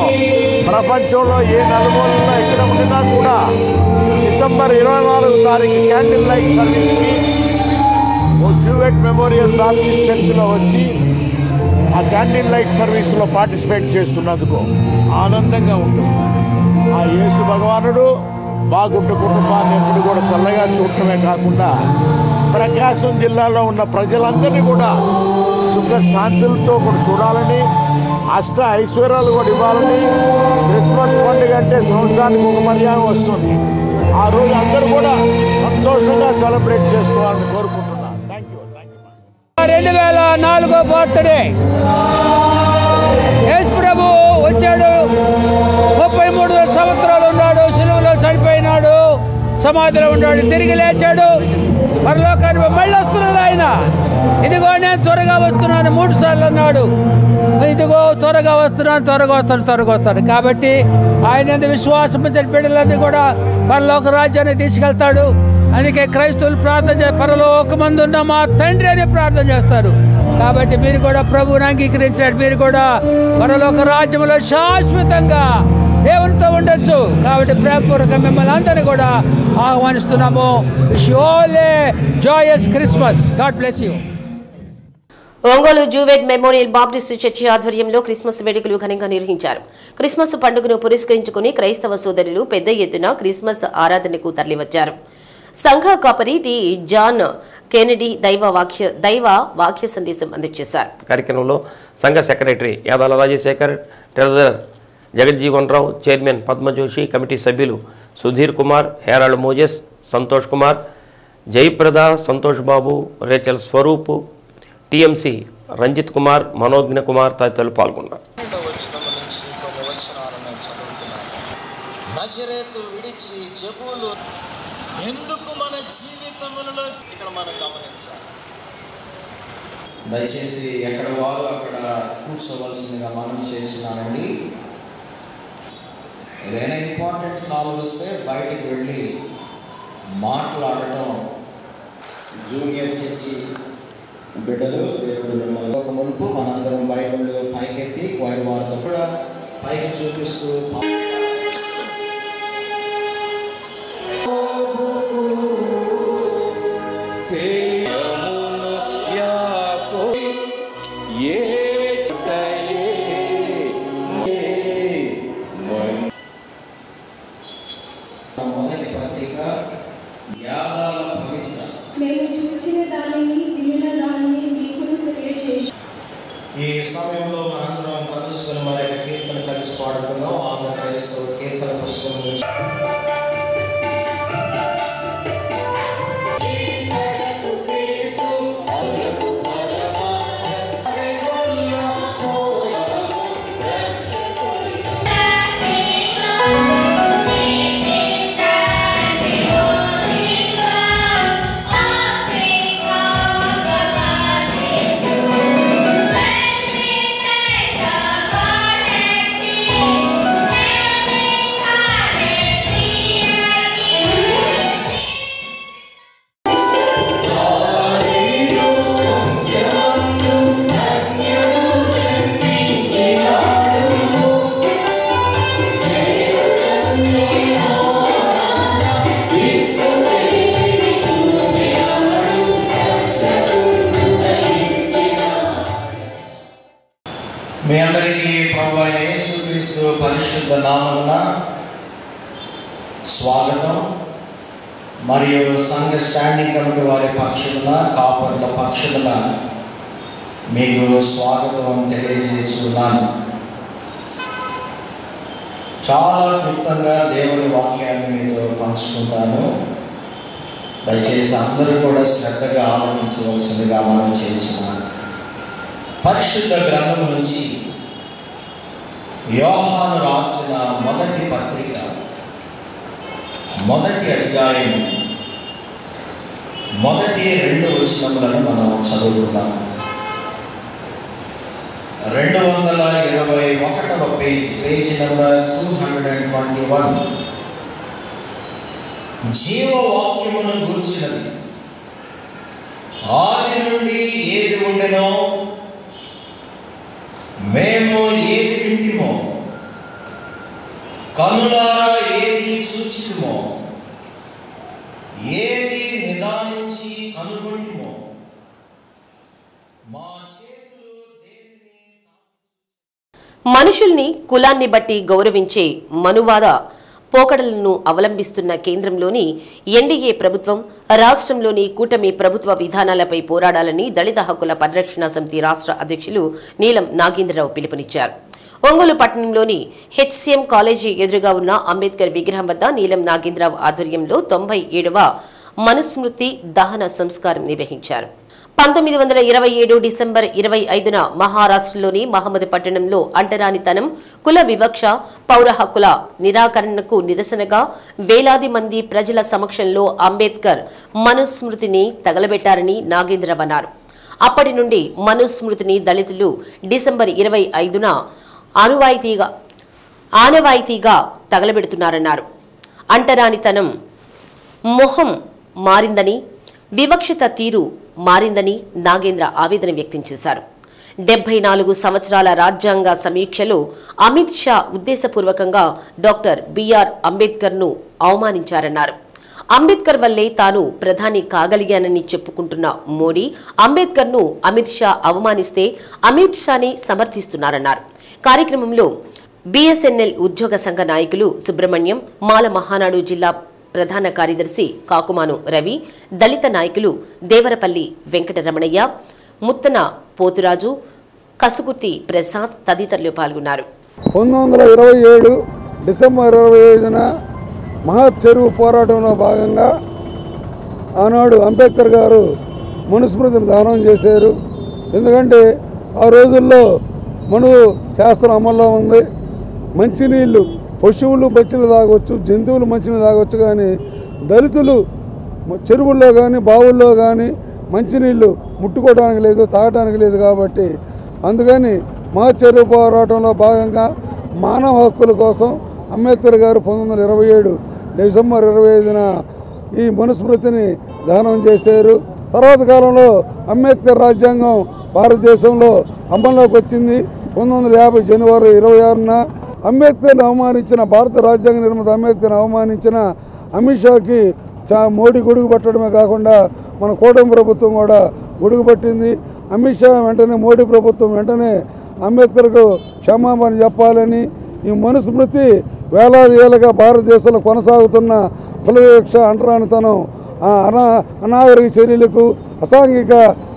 Speaker 8: ప్రపంచంలో ఏ నలుమూలలో ఎక్కడ ఉండినా కూడా డిసెంబర్ 24వ తారీఖు క్యాండిల్ లైట్ సర్వీస్కి జూవెట్ మెమోరియల్ బాప్టిస్ట్ చర్చిలో వచ్చి ఆ క్యాండిల్ లైట్ సర్వీస్లో పార్టిసిపేట్ చేస్తున్నందుకు ఆనందంగా ఉంటుంది. ఆ యేసు భగవానుడు మాగుంట కుటుంబాన్ని ఎప్పుడు కూడా చల్లగా చూడటమే కాకుండా ప్రకాశం జిల్లాలో ఉన్న ప్రజలందరినీ కూడా సుఖ శాంతులతో కూడా చూడాలని, అష్ట ఐశ్వర్యాలు కూడా ఇవ్వాలని, క్రిస్మస్ పండుగ అంటే సంవత్సరానికి ఒక పర్యాయం వస్తుంది. ఆ రోజు అందరూ కూడా సంతోషంగా సెలబ్రేట్ చేసుకోవాలని కోరుకుంటున్నాను. Thank you.
Speaker 6: 2004 బర్త్డే యేసు ప్రభు వచ్చాడు. 33 సంవత్సరాలు ఉన్నాడు, సిలువలో చనిపోయినాడు, సమాధిలో ఉన్నాడు, తిరిగి లేచాడు, పరలోకానికి మళ్ళీ వస్తున్నాడు ఆయన. ఇదిగో నేను త్వరగా వస్తున్నాను 3 సార్లు అన్నాడు. ఇదిగో త్వరగా వస్తున్నాను, త్వరగా వస్తాను, త్వరగా వస్తాను. కాబట్టి ఆయన ఎంత విశ్వాసం బిడ్డలన్నీ కూడా పరలోక రాజ్యాన్ని తీసుకెళ్తాడు. అందుకే క్రైస్తవులు ప్రార్థన పరలోకమందున్న మా తండ్రి అని ప్రార్థన చేస్తారు. కాబట్టి మీరు కూడా ప్రభువుని అంగీకరించినట్టు మీరు కూడా పరలోక రాజ్యంలో శాశ్వతంగా దేవునితో ఉండొచ్చు. కాబట్టి ప్రేమపూర్వక మిమ్మల్ని అందరినీ కూడా ఆహ్వానిస్తున్నాము. Wish you all a joyous Christmas. God bless you.
Speaker 1: Ongole Jewett Memorial Baptist Church ఆధ్వర్యంలో క్రిస్మస్ వేడుకలు ఘనంగా నిర్వహించారు. క్రిస్మస్ పండుగను పురస్కరించుకుని క్రైస్తవ సోదరులు పెద్ద ఎత్తున క్రిస్మస్ ఆరాధనకు తరలివచ్చారు. సంఘ కాపరి టి జాన్ కెనడీ దైవ వాక్య సందేశం అందజేశారు.
Speaker 7: కార్యక్రమంలో సంఘ సెక్రటరీ యాదాల రాజశేఖర్, ట్రెజరర్ జగజ్జీవన్ రావు, చైర్మన్ పద్మజోషి, కమిటీ సభ్యులు Sudheer Kumar, హేరాళ్ Moses, Santosh Kumar, Jayaprada, Santosh Babu, Rachel Swaroop, TMC Ranjith Kumar, మనోజ్ఞ కుమార్ తదితరులు పాల్గొన్నారు.
Speaker 13: నజరేతు విడిచి జబూలు ఎందుకు మన జీవితములలో ఇక్కడ మనం గమనించాలి. దయచేసి ఎక్కడ వారు అక్కడ కూర్చోవలసిందిగా మనం చేస్తున్నానండి. ఏదైనా ఇంపార్టెంట్ కాల్ వస్తే బయటికి వెళ్ళి మాట్లాడటం. జూనియర్ చర్చి బిడ్డలు దేవుడు మిమ్మల్ని ఒక మునుపు మనందరం బైబిల్ పైకెత్తి వారి వారితో కూడా పైకి చూపిస్తూ మొదటి పత్రిక యాదాల పవిత్ర ఈ సమయంలో మనందరం కలుసుకుని మరొక కీర్తన కలిసి పాడుకుందాం. ఆంధ్రప్రదేశ్ కీర్తన పుస్తకం మీ అందరికీ ప్రభువైన యేసుక్రీస్తు పరిశుద్ధ నామమున స్వాగతం. మరియు సంఘ స్టాండింగ్ కమిటీ వారి పక్షమున కాపర్ల పక్షమున మీకు స్వాగతం తెలియజేస్తున్నాను. చాలా క్లుప్తంగా దేవుని వాక్యాన్ని మీతో పంచుకుంటాను. దయచేసి అందరూ కూడా శ్రద్ధగా ఆలోచించవలసిందిగా మనం చేస్తున్నాను. పరిశుద్ధ గ్రంథం నుంచి యోహాను రాసిన మొదటి పత్రిక మొదటి అధ్యాయం మొదటి 2 వచనములను మనం చదువుకుందాం. 221వ పేజ్ నెంబర్ 221. జీవవాక్యమును గూర్చినది ఆది నుండి ఏది ఉండెనో మేము ఏది వింటిమో కనులారా ఏది చూచిమో ఏది నిదానించి కనుగొంటిమో మా చేతులు
Speaker 1: మనుషుల్ని కులాన్ని బట్టి గౌరవించే మనువాద పోకడలను అవలంబిస్తున్న కేంద్రంలోని ఎన్డీఏ ప్రభుత్వం రాష్ట్రంలోని కూటమి ప్రభుత్వ విధానాలపై పోరాడాలని దళిత హక్కుల పరిరక్షణ సమితి రాష్ట్ర అధ్యక్షులు నీలం నాగేంద్రరావు పిలుపునిచ్చారు. ఒంగోలు పట్టణంలోని హెచ్సిఎం కాలేజీ ఎదురుగా ఉన్న అంబేద్కర్ విగ్రహం వద్ద నీలం నాగేంద్రరావు ఆధ్వర్యంలో 97వ మనుస్మృతి దహన సంస్కారం నిర్వహించారు. 1927 డిసెంబర్ 25న మహారాష్ట్రలోని మహమ్మద్ పట్టణంలో అంటరానితనం, కుల వివక్ష, పౌర హక్కుల నిరాకరణకు నిరసనగా వేలాది మంది ప్రజల సమక్షంలో అంబేద్కర్ మనుస్మృతిని తగలబెట్టారని నాగేంద్రరావు అన్నారు. అప్పటి నుండి మనుస్మృతిని దళితులు డిసెంబర్ 25న ఆనవాయితీగా తగలబెడుతున్నారన్నారు. అంటరానితనం మొహం మారిందని, వివక్షత తీరు మారిందని నాగేంద్ర ఆవేదన వ్యక్తం చేశారు. 74 సంవత్సరాల రాజ్యాంగ సమీక్షలో అమిత్ షా ఉద్దేశపూర్వకంగా డాక్టర్ బిఆర్ అంబేద్కర్ను అవమానించారన్నారు. అంబేద్కర్ వల్లే తాను ప్రధాని కాగలిగానని చెప్పుకుంటున్న మోడీ అంబేద్కర్ను అమిత్ షా అవమానిస్తే అమిత్ షాని సమర్థిస్తున్నారన్నారు. కార్యక్రమంలో బీఎస్ఎన్ఎల్ ఉద్యోగ సంఘ నాయకులు సుబ్రహ్మణ్యం, మాల మహానాడు జిల్లా ప్రధాన కార్యదర్శి కాకుమాను రవి, దళిత నాయకులు దేవరపల్లి వెంకటరమణయ్య, ముత్తన పోతురాజు, కసుకుర్తి ప్రసాద్ తదితరులు పాల్గొన్నారు.
Speaker 14: 1927 డిసెంబర్ 25న మహత్ చెరువు పోరాటంలో భాగంగా ఆనాడు అంబేద్కర్ గారు మనుస్మృతిని దానం చేశారు. ఎందుకంటే ఆ రోజుల్లో మనువు శాస్త్రం అమల్లో ఉంది. మంచినీళ్ళు పశువులు మంచినీళ్ళు తాగొచ్చు, జంతువులు మంచినీళ్ళు తాగొచ్చు, కానీ దళితులు చెరువుల్లో కానీ బావుల్లో కానీ మంచినీళ్ళు ముట్టుకోవడానికి లేదు, తాగడానికి లేదు. కాబట్టి అందుకని మా చెరువు పోరాటంలో భాగంగా మానవ హక్కుల కోసం అంబేద్కర్ గారు 1927 డిసెంబర్ 25న ఈ మనుస్మృతిని దానం చేశారు. తర్వాత కాలంలో అంబేద్కర్ రాజ్యాంగం భారతదేశంలో అమల్లోకి వచ్చింది. 1950 జనవరి 26న అంబేద్కర్ని అవమానించిన, భారత రాజ్యాంగ నిర్మాత అంబేద్కర్ని అవమానించిన అమిత్ షాకి మోడీ గొడుగు పట్టడమే కాకుండా మన కూటమి ప్రభుత్వం కూడా గొడుగు పట్టింది. అమిత్ షా వెంటనే, మోడీ ప్రభుత్వం వెంటనే అంబేద్కర్కు క్షమాపణ చెప్పాలని, ఈ మనుస్మృతి వేలాది ఏళ్ళగా భారతదేశంలో కొనసాగుతున్న కులవివక్ష, అంటరానితనం, అనాగరిక చర్యలకు, అసాంఘిక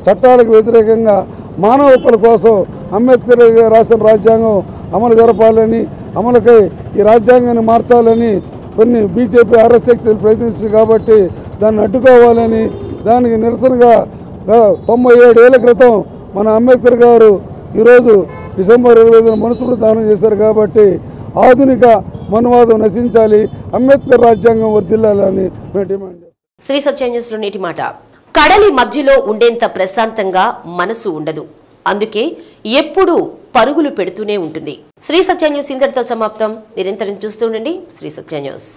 Speaker 14: చట్టాలకు వ్యతిరేకంగా మానవ హక్కుల కోసం అంబేద్కర్ రాసిన రాజ్యాంగం అమలు జరపాలని, అమలుకై ఈ రాజ్యాంగాన్ని మార్చాలని కొన్ని బీజేపీ ఆర్ఎస్ శక్తులు ప్రయత్నిస్తుంది. కాబట్టి దాన్ని అడ్డుకోవాలని, దానికి నిరసనగా 97 ఏళ్ల క్రితం మన అంబేద్కర్ గారు ఈరోజు డిసెంబర్ 25న మనుస్మృతి దానం చేశారు. కాబట్టి ఆధునిక మనువాదం నశించాలి, అంబేద్కర్ రాజ్యాంగం వర్ధిల్లాలని మేము డిమాండ్ చేస్తాం.
Speaker 1: శ్రీ సత్య న్యూస్లో నేటి మాట. కడలి మధ్యలో ఉండేంత ప్రశాంతంగా మనసు ఉండదు, అందుకే ఎప్పుడూ పరుగులు పెడుతూనే ఉంటుంది. శ్రీ సత్య న్యూస్ ఇంతటితో సమాప్తం. నిరంతరం చూస్తూ ఉండండి శ్రీ సత్య న్యూస్.